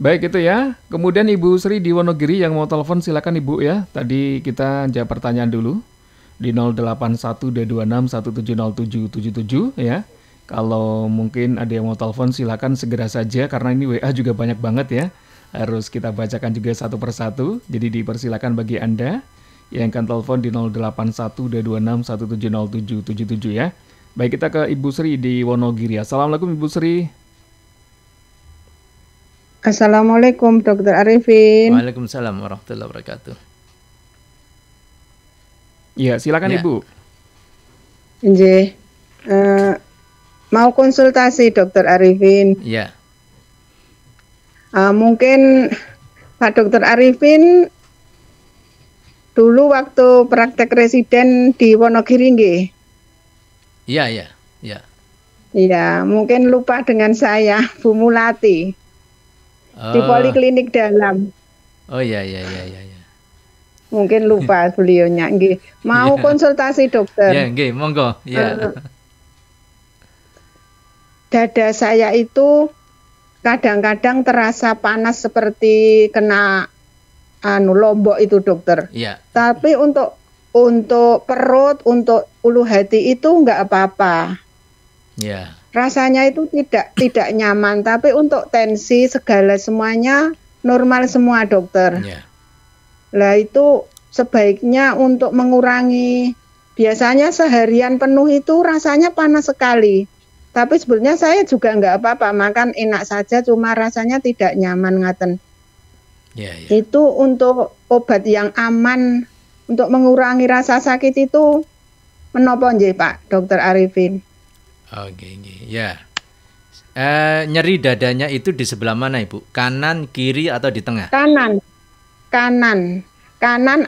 A: Baik itu ya. Kemudian Ibu Sri di Wonogiri yang mau telepon silakan Ibu ya. Tadi kita jawab pertanyaan dulu di 081226170777 ya. Kalau mungkin ada yang mau telepon silakan segera saja karena ini WA juga banyak banget ya. Harus kita bacakan juga satu persatu. Jadi dipersilakan bagi Anda yang akan telepon di 081226170777 ya. Baik, kita ke Ibu Sri di Wonogiri. Assalamualaikum Ibu Sri.
K: Assalamualaikum Dr. Arifin.
B: Waalaikumsalam warahmatullahi wabarakatuh.
A: Ya, silakan Ibu.
K: Mau konsultasi Dr. Arifin.
B: Ya.
K: Mungkin Pak Dr. Arifin dulu waktu praktek residen di Wonogiri nggih?
B: Iya.
K: Iya, mungkin lupa dengan saya, Bu Mulati. Di Poliklinik Dalam.
B: Oh iya.
K: Mungkin lupa beliaunya nggih. Mau konsultasi dokter.
B: Iya, nggih, monggo. Iya.
K: Dada saya itu kadang-kadang terasa panas seperti kena lombok itu dokter.
B: Iya.
K: Tapi untuk perut, untuk ulu hati itu enggak apa-apa.
B: Iya.
K: Rasanya itu tidak nyaman, tapi untuk tensi segala semuanya normal semua dokter.
B: Iya.
K: Lah itu sebaiknya untuk mengurangi, biasanya seharian penuh itu rasanya panas sekali. Tapi sebenarnya saya juga enggak apa-apa, makan enak saja, cuma rasanya tidak nyaman ngaten.
B: Ya.
K: Itu untuk obat yang aman untuk mengurangi rasa sakit itu menapa nggih Pak Dr. Arifin?
B: Oke, ya. Nyeri dadanya itu di sebelah mana Ibu? Kanan, kiri, atau di tengah?
K: Kanan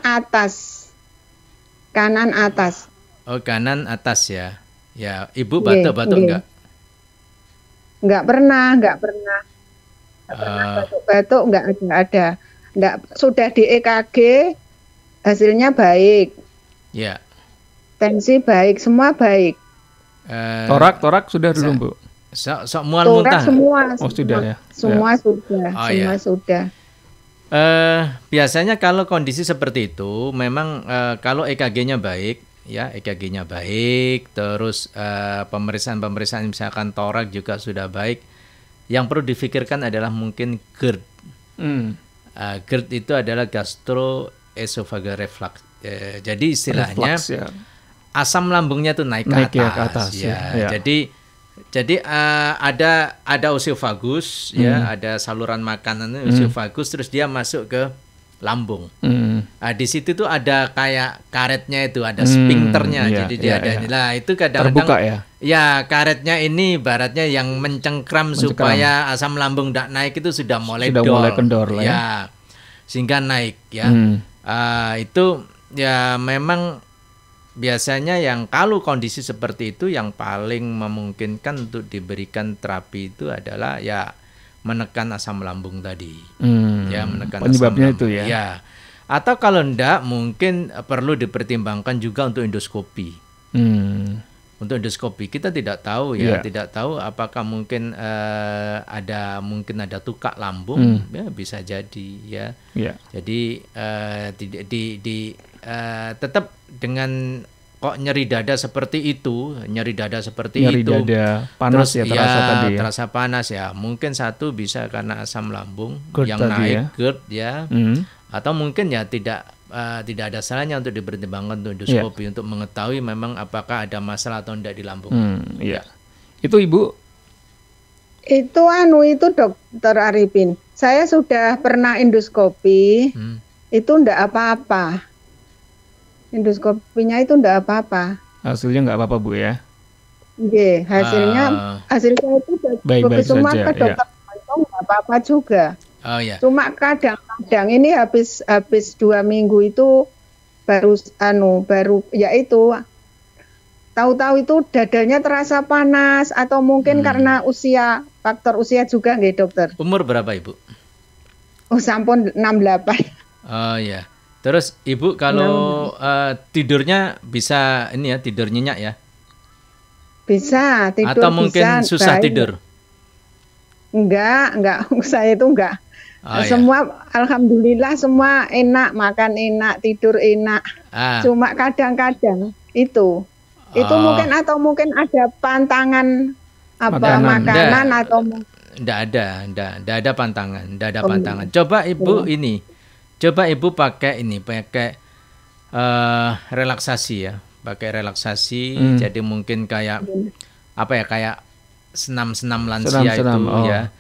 K: atas.
B: Oh, kanan atas ya. Ya, Ibu batuk-batuk enggak?
K: Enggak pernah. Batuk-batuk enggak ada. Enggak, sudah di EKG hasilnya baik.
B: Ya.
K: Tensi baik, semua baik.
A: Torak sudah dulu, Bu.
B: Sok mual muntah.
K: Semua.
A: Sudah ya.
K: Semua sudah. Sudah.
B: Biasanya kalau kondisi seperti itu, memang kalau EKG-nya baik, ya EKG-nya baik, terus pemeriksaan misalkan torak juga sudah baik. Yang perlu difikirkan adalah mungkin GERD. GERD itu adalah gastroesophageal reflux. Jadi istilahnya
A: reflux, ya.
B: Asam lambungnya tuh naik ke atas. Ya. Jadi ada oesophagus, ya, ada saluran makanan oesophagus, terus dia masuk ke lambung. Di situ tuh ada kayak karetnya itu, ada sphincternya. Jadi dia ada. Nah, itu kadang-kadang
A: terbuka ya.
B: Ya, karetnya ini baratnya yang mencengkram supaya asam lambung tidak naik itu sudah mulai
A: kendor lah ya.
B: Sehingga naik ya. Itu ya memang biasanya yang kalau kondisi seperti itu yang paling memungkinkan untuk diberikan terapi itu adalah ya menekan asam lambung tadi. Ya, menekan
A: penyebabnya
B: asam
A: itu
B: lambung. Ya. Atau kalau enggak mungkin perlu dipertimbangkan juga untuk endoskopi. Untuk endoskopi kita tidak tahu ya, tidak tahu apakah mungkin ada tukak lambung, ya bisa jadi ya. Jadi tetap dengan kok nyeri dada seperti itu, nyeri dada
A: panas terus, ya terasa tadi ya.
B: Terasa panas ya. Mungkin satu bisa karena asam lambung
A: GERD
B: yang
A: tadi
B: naik
A: ya.
B: GERD ya. Atau mungkin ya tidak ada salahnya untuk dipertimbangkan untuk endoskopi untuk mengetahui memang apakah ada masalah atau tidak di lambung.
A: Itu Ibu?
K: Itu Dokter Arifin. Saya sudah pernah endoskopi. Itu enggak apa-apa. Endoskopinya itu enggak apa-apa.
A: Hasilnya enggak apa-apa, Bu ya?
K: Iya, hasilnya itu baik-baik
A: saja.
K: Ke dokter enggak apa-apa juga.
B: Oh ya.
K: Cuma kadang-kadang ini habis 2 minggu itu baru tahu-tahu itu dadanya terasa panas atau mungkin karena faktor usia juga nggih, Dokter.
B: Umur berapa Ibu?
K: Oh, sampun 68.
B: Oh ya. Terus Ibu kalau tidurnya bisa tidur nyenyak ya?
K: Bisa, tidur
B: atau mungkin
K: bisa,
B: susah
K: baik.
B: Tidur?
K: Enggak, saya itu enggak. Semua alhamdulillah semua enak, makan enak, tidur enak. Cuma kadang-kadang itu mungkin ada pantangan makanan atau
B: enggak ada pantangan. Coba Ibu pakai relaksasi ya. Jadi mungkin kayak kayak senam lansia itu ya.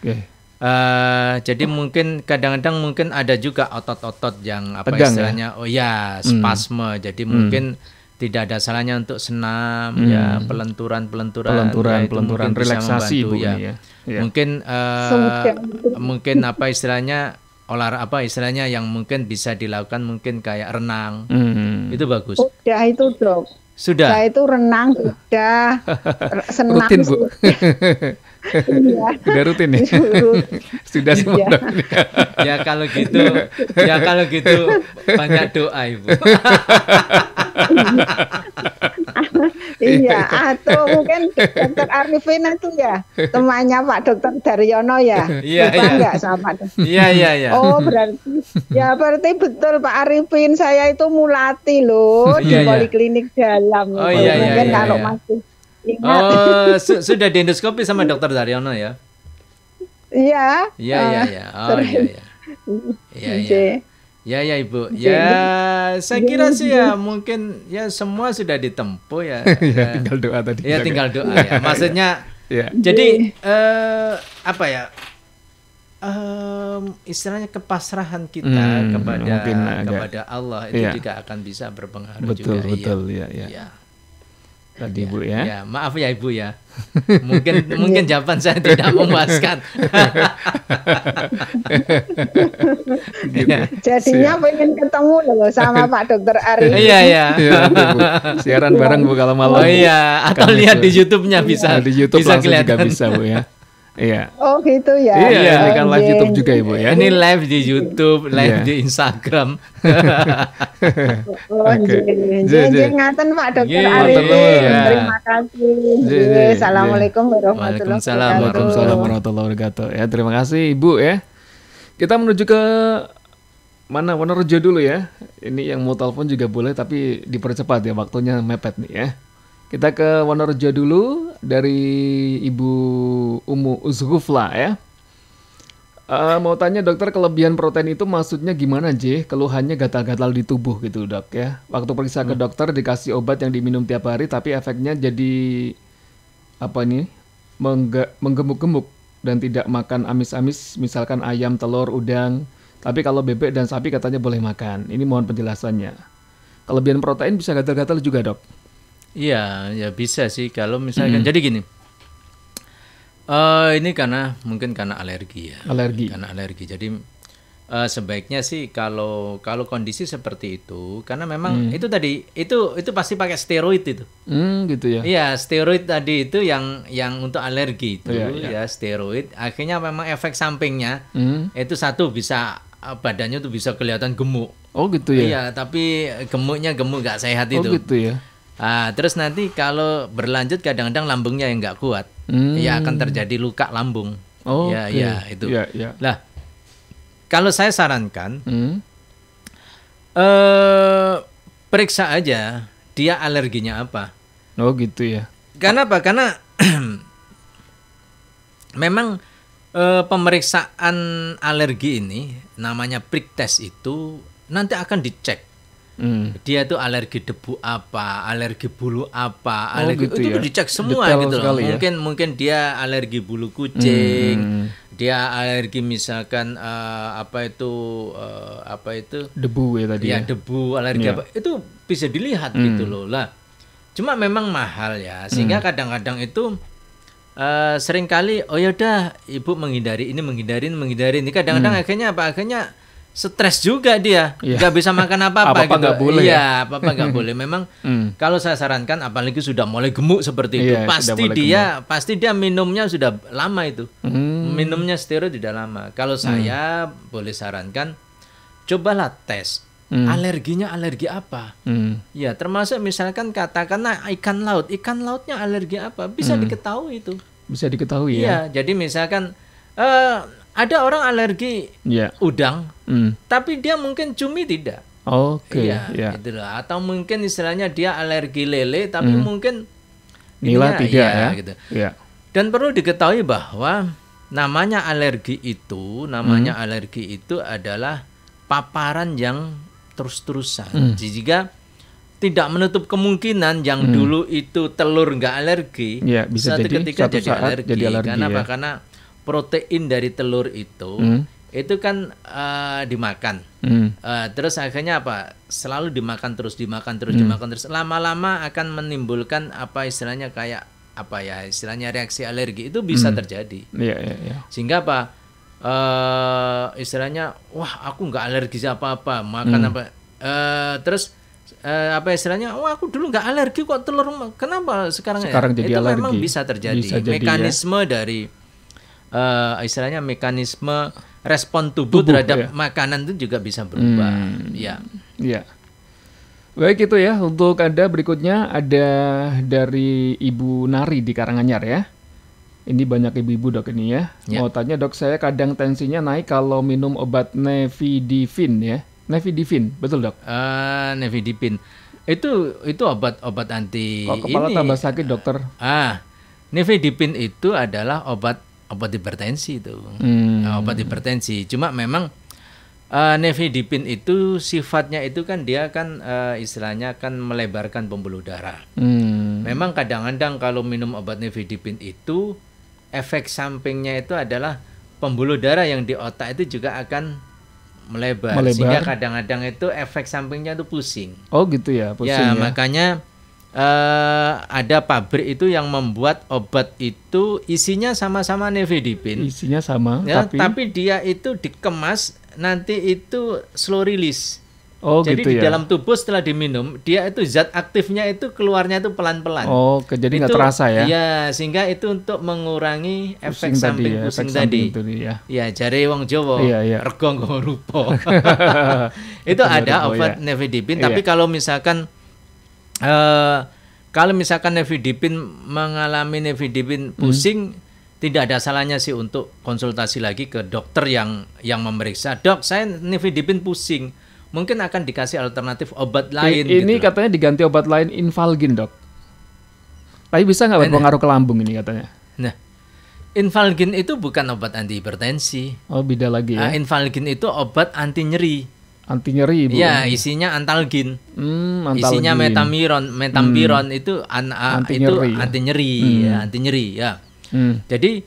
B: Jadi mungkin kadang-kadang mungkin ada juga otot-otot yang istilahnya spasme. Jadi mungkin tidak ada salahnya untuk senam ya, pelenturan
A: relaksasi Ibu ya.
B: Mungkin istilahnya istilahnya yang mungkin bisa dilakukan mungkin kayak renang. Itu bagus.
K: Udah itu, Dok.
B: Sudah.
K: Saya itu renang sudah, senam
A: rutin, Bu. Sudah rutin ya. Sudah semua.
B: Ya kalau gitu banyak doa Ibu.
K: Iya, atau mungkin Dokter Arifin itu ya temannya Pak Dokter Daryono ya.
B: Iya.
K: Enggak sama Pak.
B: Iya.
K: Oh, berarti betul Pak Arifin, saya itu mulati loh di Poliklinik Dalam.
B: Oh iya.
K: Mungkin kalau masih ingat.
B: Oh, sudah di endoskopi sama Dokter Daryono ya?
K: Iya.
B: Iya. Oh iya. Ya Ibu. Ya saya kira sih ya mungkin ya semua sudah ditempuh ya.
A: Tinggal doa tadi.
B: Ya tinggal doa ya. Maksudnya jadi istilahnya kepasrahan kita kepada Allah itu juga akan bisa berpengaruh juga.
A: Betul ya. tadi Bu ya.
B: Ya, maaf ya Ibu ya. Mungkin jawaban saya tidak memuaskan.
A: Gitu.
K: Jadinya pengen ketemu loh sama Pak Dokter Ari.
B: Iya ya.
A: Iya, nanti, Bu. Siaran bareng Bu kalau malam.
B: Oh iya, atau
A: Kamis,
B: lihat
A: Bu.
B: di YouTube-nya bisa.
A: Di YouTube
B: bisa
A: langsung juga
B: kelihatan.
A: bisa Bu ya. Iya.
K: Oh gitu ya.
A: Iya, ini kan live
K: Oke.
A: YouTube juga Ibu ya.
B: Ini live di YouTube, live
A: Iya.
B: di Instagram.
K: Oh,
A: Oke.
K: jadi ngaten Pak Dokter
B: Iya,
K: Ari.
B: iya.
K: Terima kasih.
A: Iya.
K: Assalamualaikum warahmatullahi
B: Waalaikumsalam.
K: wabarakatuh.
A: Waalaikumsalam warahmatullahi wabarakatuh. Ya, terima kasih Ibu ya. Kita menuju ke mana? Wonorejo dulu ya. Ini yang mau telepon juga boleh tapi dipercepat ya, waktunya mepet nih ya. Kita ke Wonorejo dulu dari Ibu Umu Uzhufla ya. Mau tanya dokter, kelebihan protein itu maksudnya gimana J? Keluhannya gatal-gatal di tubuh gitu dok ya. Waktu periksa ke dokter dikasih obat yang diminum tiap hari tapi efeknya jadi apa nih? Menggemuk-gemuk dan tidak makan amis-amis misalkan ayam, telur, udang. Tapi kalau bebek dan sapi katanya boleh makan. Ini mohon penjelasannya. Kelebihan protein bisa gatal-gatal juga dok?
B: Iya, ya bisa sih kalau misalkan. Jadi gini. Ini mungkin karena alergi ya.
A: Alergi.
B: Karena alergi. Jadi sebaiknya sih kalau kondisi seperti itu, karena memang itu tadi itu pasti pakai steroid itu.
A: Gitu ya.
B: Iya, steroid tadi itu yang untuk alergi itu
A: Iya.
B: ya steroid. Akhirnya memang efek sampingnya itu satu bisa badannya tuh bisa kelihatan gemuk.
A: Oh gitu ya.
B: Iya, tapi gemuk gak sehat itu.
A: Oh gitu ya.
B: Terus nanti kalau berlanjut kadang-kadang lambungnya yang nggak kuat, ya akan terjadi luka lambung.
A: Oh,
B: ya,
A: oke.
B: ya itu.
A: Ya, ya.
B: Lah, kalau saya sarankan, periksa aja dia alerginya apa.
A: Oh gitu ya.
B: Karena apa? Karena memang pemeriksaan alergi ini namanya prick test itu nanti akan dicek. Dia tuh alergi debu apa, alergi bulu apa, alergi
A: gitu
B: itu
A: ya.
B: dicek semua
A: Detail
B: gitu loh.
A: sekali ya.
B: Mungkin dia alergi bulu kucing, dia alergi misalkan apa itu
A: debu ya tadi.
B: ya
A: Ya.
B: debu, alergi
A: Iya.
B: apa itu bisa dilihat gitu loh lah. Cuma memang mahal ya, sehingga kadang-kadang itu seringkali oh ya udah ibu menghindari ini. Kadang-kadang akhirnya stres juga dia, nggak bisa makan apa-apa gitu.
A: Nggak boleh
B: Iya, apa-apa nggak boleh. Memang kalau saya sarankan, apalagi sudah mulai gemuk seperti itu,
A: Iya,
B: pasti dia minumnya sudah lama itu, minumnya steroid sudah lama. Kalau saya boleh sarankan, cobalah tes alerginya alergi apa. Ya, termasuk misalkan katakanlah ikan lautnya alergi apa, bisa diketahui itu.
A: Bisa diketahui ya.
B: Iya, jadi misalkan ada orang alergi udang, tapi dia mungkin cumi tidak.
A: Oke.
B: Iya, itulah. Atau mungkin istilahnya dia alergi lele, tapi mungkin
A: nila
B: ininya,
A: tidak ya.
B: Gitu.
A: Iya.
B: Dan perlu diketahui bahwa namanya alergi itu adalah paparan yang terus-terusan. Jika tidak menutup kemungkinan yang dulu itu telur nggak alergi,
A: Ya, bisa
B: suatu
A: jadi
B: ketika
A: suatu saat
B: alergi.
A: jadi alergi
B: Karena apa?
A: ya.
B: Karena protein dari telur itu kan dimakan. Terus akhirnya apa? Selalu dimakan terus. Lama-lama akan menimbulkan apa istilahnya kayak apa ya? Istilahnya reaksi alergi itu bisa terjadi.
A: Iya.
B: Sehingga apa? Istilahnya, wah aku nggak alergi apa-apa, makan apa? Terus apa istilahnya? Wah aku dulu nggak alergi kok telur. Kenapa sekarang
A: jadi
B: itu
A: alergi?
B: memang bisa terjadi.
A: Bisa jadi,
B: mekanisme dari istilahnya mekanisme respon tubuh terhadap makanan itu juga bisa berubah.
A: Iya. Baik itu ya, untuk Anda berikutnya ada dari Ibu Nari di Karanganyar ya. Ini banyak ibu-ibu dok ini ya. Mau tanya dok, saya kadang tensinya naik kalau minum obat Nevidipin ya. Nevidipin, betul dok?
B: Nevidipin itu obat anti.
A: Kok kepala tambah sakit dokter?
B: Nevidipin itu adalah obat hipertensi itu. Obat hipertensi. Cuma memang Nevidipin itu sifatnya itu kan dia kan istilahnya kan melebarkan pembuluh darah. Memang kadang-kadang kalau minum obat Nevidipin itu efek sampingnya itu adalah pembuluh darah yang di otak itu juga akan melebar. Sehingga kadang-kadang itu efek sampingnya itu pusing.
A: Oh gitu ya, pusing
B: ya.
A: Ya.
B: Makanya ada pabrik itu yang membuat obat itu isinya sama-sama nifedipin.
A: Isinya sama,
B: ya, tapi dia itu dikemas nanti itu slow release.
A: Oh,
B: jadi
A: gitu
B: di
A: ya?
B: dalam tubuh setelah diminum, dia itu zat aktifnya itu keluarnya itu pelan-pelan.
A: Oh, jadi nggak terasa ya?
B: Iya, sehingga itu untuk mengurangi efek
A: Pusing
B: samping
A: tadi ya,
B: pusing
A: efek
B: tadi.
A: samping itu, ya.
B: Ya, jare wong Jawa,
A: Iya.
B: rego nggo rupa. Itu ada obat nifedipin, tapi kalau misalkan nifedipin mengalami nifedipin pusing, tidak ada salahnya sih untuk konsultasi lagi ke dokter yang memeriksa. Dok, saya nifedipin pusing, mungkin akan dikasih alternatif obat lain.
A: Ini
B: gitu.
A: katanya diganti obat lain, Infalgin, Dok. Tapi bisa nggak berpengaruh ke lambung ini katanya?
B: Nah, Infalgin itu bukan obat anti hipertensi.
A: Oh, beda lagi ya?
B: Infalgin itu obat anti nyeri.
A: Anti nyeri, Bu?
B: Ya, isinya antalgin.
A: Antalgin.
B: Isinya metampiron itu
A: anti
B: itu
A: nyeri,
B: anti nyeri, ya, anti nyeri ya. Jadi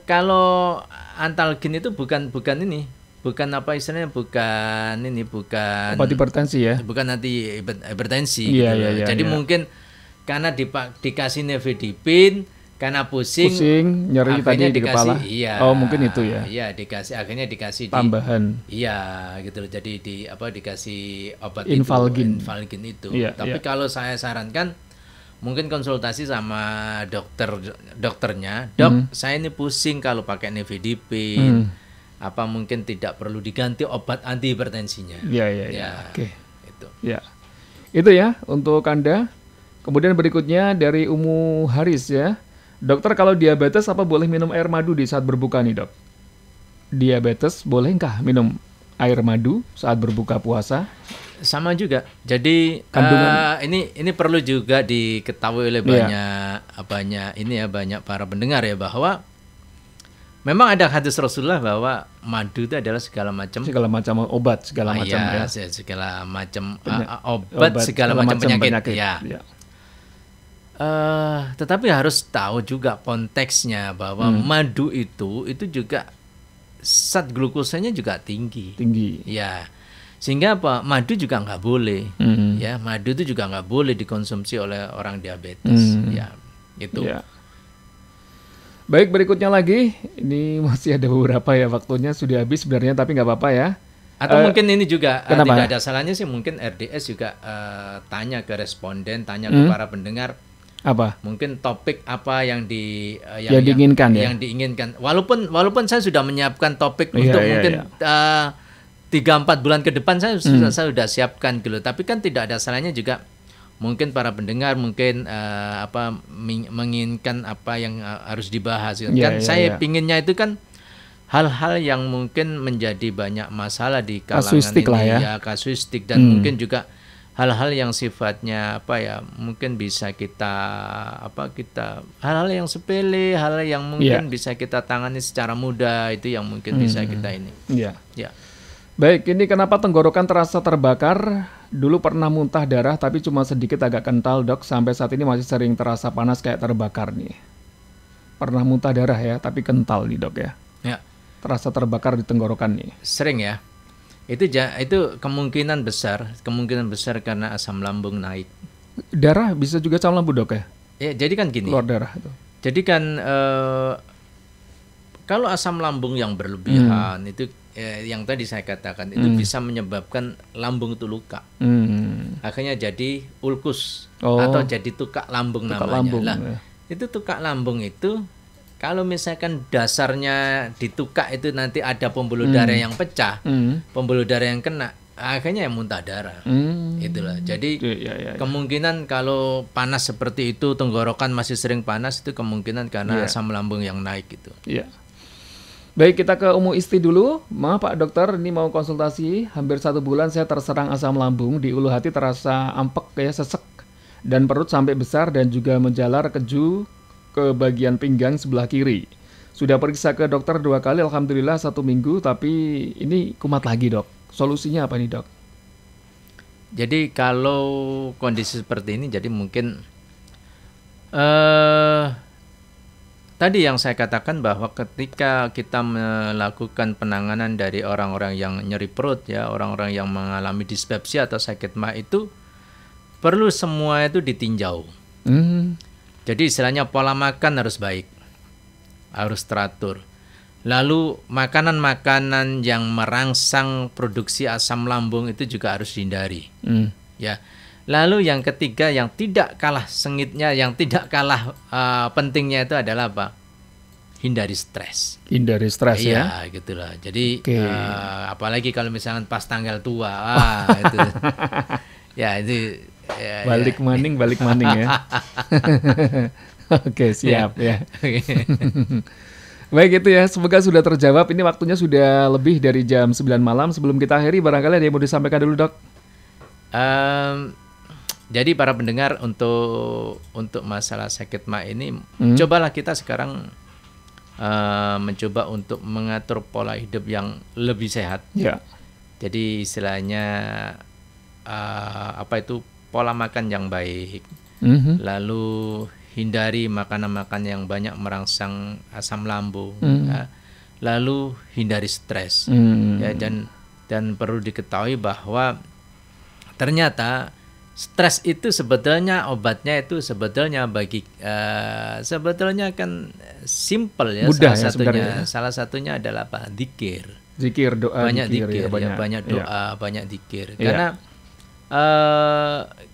B: kalau antalgin itu bukan ini, bukan apa istilahnya, bukan
A: obat hipertensi ya,
B: bukan anti hipertensi.
A: Iya,
B: gitu.
A: iya,
B: Jadi
A: iya.
B: mungkin karena dikasih nifedipin, karena pusing
A: nyeri tadi di kepala.
B: Iya.
A: Oh, mungkin itu ya.
B: Iya, akhirnya dikasih
A: tambahan.
B: Iya, gitu. Jadi dikasih obat
A: Infalgin
B: itu.
A: Iya,
B: Tapi kalau saya sarankan mungkin konsultasi sama dokternya. Dok, saya ini pusing kalau pakai nifedipin. Apa mungkin tidak perlu diganti obat anti hipertensinya?
A: Iya. Oke.
B: Itu.
A: Ya. Itu ya untuk Anda. Kemudian berikutnya dari Umu Haris ya. Dokter, kalau diabetes apa boleh minum air madu di saat berbuka nih, Dok? Diabetes bolehkah minum air madu saat berbuka puasa?
B: Sama juga. Jadi ini perlu juga diketahui oleh banyak para pendengar ya, bahwa memang ada hadis Rasulullah bahwa madu itu adalah segala macam
A: obat, segala macam ya.
B: Segala macam obat, segala macam penyakit. Ya. Tetapi harus tahu juga konteksnya bahwa madu itu juga zat glukosanya juga tinggi. Ya. Sehingga apa? Madu juga nggak boleh. Ya, madu itu juga nggak boleh dikonsumsi oleh orang diabetes. Ya, itu.
A: Ya. Baik, berikutnya lagi. Ini masih ada beberapa ya, waktunya sudah habis sebenarnya, tapi nggak apa-apa ya.
B: Atau mungkin ini juga
A: kenapa?
B: Tidak ada salahnya sih, mungkin RDS juga tanya ke responden, tanya ke para pendengar.
A: Apa?
B: Mungkin topik apa yang
A: diinginkan ya.
B: Yang diinginkan. Walaupun saya sudah menyiapkan topik untuk mungkin 3-4 bulan ke depan saya sudah siapkan gitu. Tapi kan tidak ada salahnya juga mungkin para pendengar mungkin menginginkan apa yang harus dibahas gitu. Saya pinginnya itu kan hal-hal yang mungkin menjadi banyak masalah di kalangan
A: kasuistik
B: ini ya, kasuistik, dan mungkin juga hal-hal yang sifatnya mungkin bisa kita hal-hal yang sepele, hal yang mungkin bisa kita tangani secara mudah, itu yang mungkin bisa kita ini.
A: Ya. Baik, ini kenapa tenggorokan terasa terbakar? Dulu pernah muntah darah tapi cuma sedikit agak kental, Dok. Sampai saat ini masih sering terasa panas kayak terbakar nih. Pernah muntah darah ya, tapi kental nih, Dok ya.
B: Ya.
A: Terasa terbakar di tenggorokan nih.
B: Sering ya. Itu kemungkinan besar karena asam lambung naik.
A: Darah bisa juga asam lambung, Dok ya?
B: Ya, jadi kan gini.
A: Keluar darah itu.
B: Jadi kan kalau asam lambung yang berlebihan itu yang tadi saya katakan itu bisa menyebabkan lambung itu luka. Akhirnya jadi ulkus atau jadi tukak lambung namanya. Itu tukak lambung itu kalau misalkan dasarnya ditukak itu nanti ada pembuluh darah yang pecah, pembuluh darah yang kena, akhirnya yang muntah darah. Itulah. Jadi kemungkinan kalau panas seperti itu, tenggorokan masih sering panas, itu kemungkinan karena asam lambung yang naik itu.
A: Iya. Baik, kita ke Umu Isti dulu. Maaf Pak Dokter, ini mau konsultasi. Hampir 1 bulan saya terserang asam lambung, di ulu hati terasa ampek kayak sesek, dan perut sampai besar dan juga menjalar keju ke bagian pinggang sebelah kiri. Sudah periksa ke dokter 2 kali, alhamdulillah 1 minggu, tapi ini kumat lagi, Dok. Solusinya apa nih, Dok?
B: Jadi kalau kondisi seperti ini, jadi mungkin tadi yang saya katakan bahwa ketika kita melakukan penanganan dari orang-orang yang nyeri perut ya, orang-orang yang mengalami dispepsia atau sakit mah itu perlu semua itu ditinjau. Jadi istilahnya pola makan harus baik, harus teratur. Lalu makanan-makanan yang merangsang produksi asam lambung itu juga harus dihindari. Ya. Lalu yang ketiga yang tidak kalah sengitnya, yang tidak kalah pentingnya itu adalah apa? Hindari stres.
A: Hindari stres ya.
B: Iya, gitulah. Jadi apalagi kalau misalnya pas tanggal tua, itu. Ya itu.
A: Balik maning ya. Oke, siap ya. Baik itu ya, semoga sudah terjawab. Ini waktunya sudah lebih dari jam 9 malam. Sebelum kita akhiri, barangkali ada yang mau disampaikan dulu, Dok?
B: Jadi para pendengar, untuk masalah sakit ma ini, cobalah kita sekarang mencoba untuk mengatur pola hidup yang lebih sehat.
A: Ya.
B: Jadi istilahnya pola makan yang baik. Lalu hindari makanan-makanan yang banyak merangsang asam lambung, ya. Lalu hindari stres, ya, dan perlu diketahui bahwa ternyata stres itu sebetulnya obatnya itu sebetulnya sebetulnya kan simple ya.
A: Mudah
B: Salah satunya adalah apa? Zikir,
A: doa,
B: banyak zikir, banyak doa, banyak zikir. Karena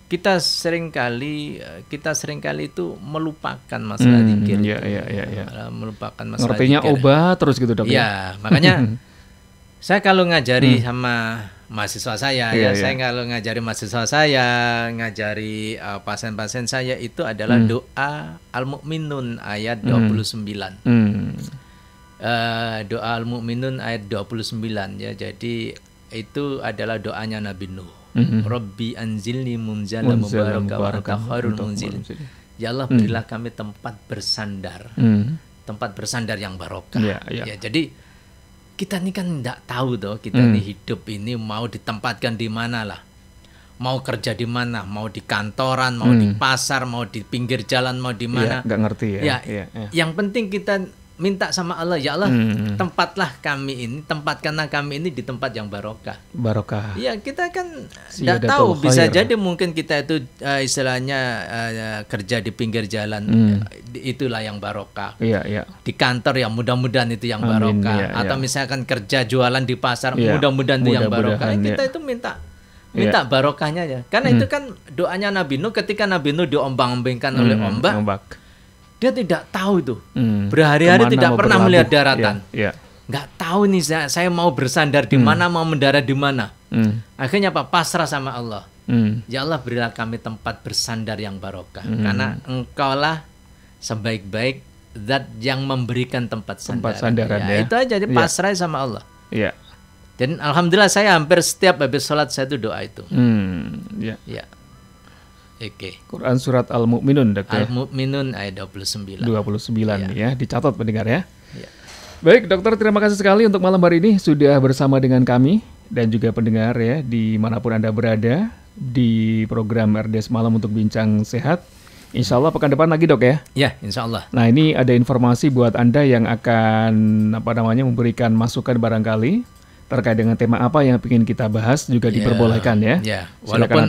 B: kita seringkali itu melupakan masalah zikir. Melupakan masalah
A: artinya
B: zikir.
A: Obat terus gitu, Dok.
B: Ya, makanya saya kalau ngajari sama mahasiswa saya, saya kalau ngajari mahasiswa saya, ngajari pasien-pasien saya itu adalah doa Al-Mu'minun ayat 29. Doa Al-Mu'minun ayat 29 ya. Jadi itu adalah doanya Nabi Nuh. Rabbi anzilni munzalan mubarakan khairul munzil. Ya Allah, berilah kami tempat bersandar. Tempat bersandar yang barokah. Ya, jadi kita ini kan tidak tahu toh, kita ini hidup ini mau ditempatkan di mana lah. Mau kerja di mana, mau di kantoran, mau di pasar, mau di pinggir jalan, mau di mana.
A: Nggak ngerti ya.
B: Yang penting kita minta sama Allah, ya Allah, tempatkanlah kami ini di tempat yang barokah. Ya, kita kan tidak tahu, bisa jadi mungkin kita itu istilahnya kerja di pinggir jalan, itulah yang barokah. Di kantor ya mudah-mudahan itu yang barokah. Atau misalkan kerja jualan di pasar, mudah-mudahan itu yang barokah. Kita itu minta barokahnya ya. Karena itu kan doanya Nabi Nuh ketika Nabi Nuh diombang-ambingkan oleh ombak. Dia tidak tahu itu, berhari-hari tidak pernah melihat daratan. Nggak tahu nih saya mau bersandar di mana, mau mendarat di mana. Akhirnya apa? Pasrah sama Allah. Ya Allah, berilah kami tempat bersandar yang barokah. Karena Engkaulah sebaik-baik zat yang memberikan tempat sandaran. Itu aja, jadi pasrah sama Allah. Dan alhamdulillah saya hampir setiap habis sholat saya itu doa itu.
A: Quran surat Al-Mu'minun, Dokter.
B: Al-Mu'minun ayat 29
A: ya, dicatat pendengar ya. Baik, Dokter, terima kasih sekali untuk malam hari ini sudah bersama dengan kami dan juga pendengar ya, dimanapun Anda berada di program RDS Malam untuk Bincang Sehat. Insya Allah pekan depan lagi, Dok ya.
B: Ya, insya Allah.
A: Nah, ini ada informasi buat Anda yang akan memberikan masukan barangkali terkait dengan tema apa yang ingin kita bahas juga diperbolehkan ya.
B: Walaupun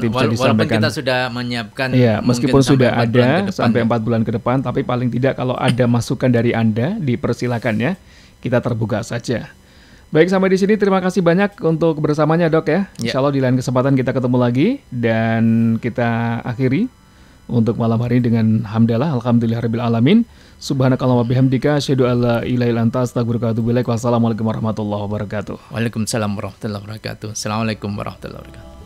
B: kita sudah menyiapkan,
A: meskipun sudah ada sampai 4 bulan ke depan, tapi paling tidak kalau ada masukan dari Anda dipersilakan ya. Kita terbuka saja. Baik, sampai di sini terima kasih banyak untuk bersamanya, Dok ya. Insya Allah di lain kesempatan kita ketemu lagi dan kita akhiri untuk malam hari dengan hamdalah alhamdulillahirabbil alamin. Subhanakallahumma bihamdika asyhadu an la ilaha illa anta astaghfiruka wa atubu ilaik. Wassalamualaikum warahmatullahi wabarakatuh.
B: Waalaikumsalam warahmatullahi wabarakatuh. Assalamualaikum warahmatullahi wabarakatuh.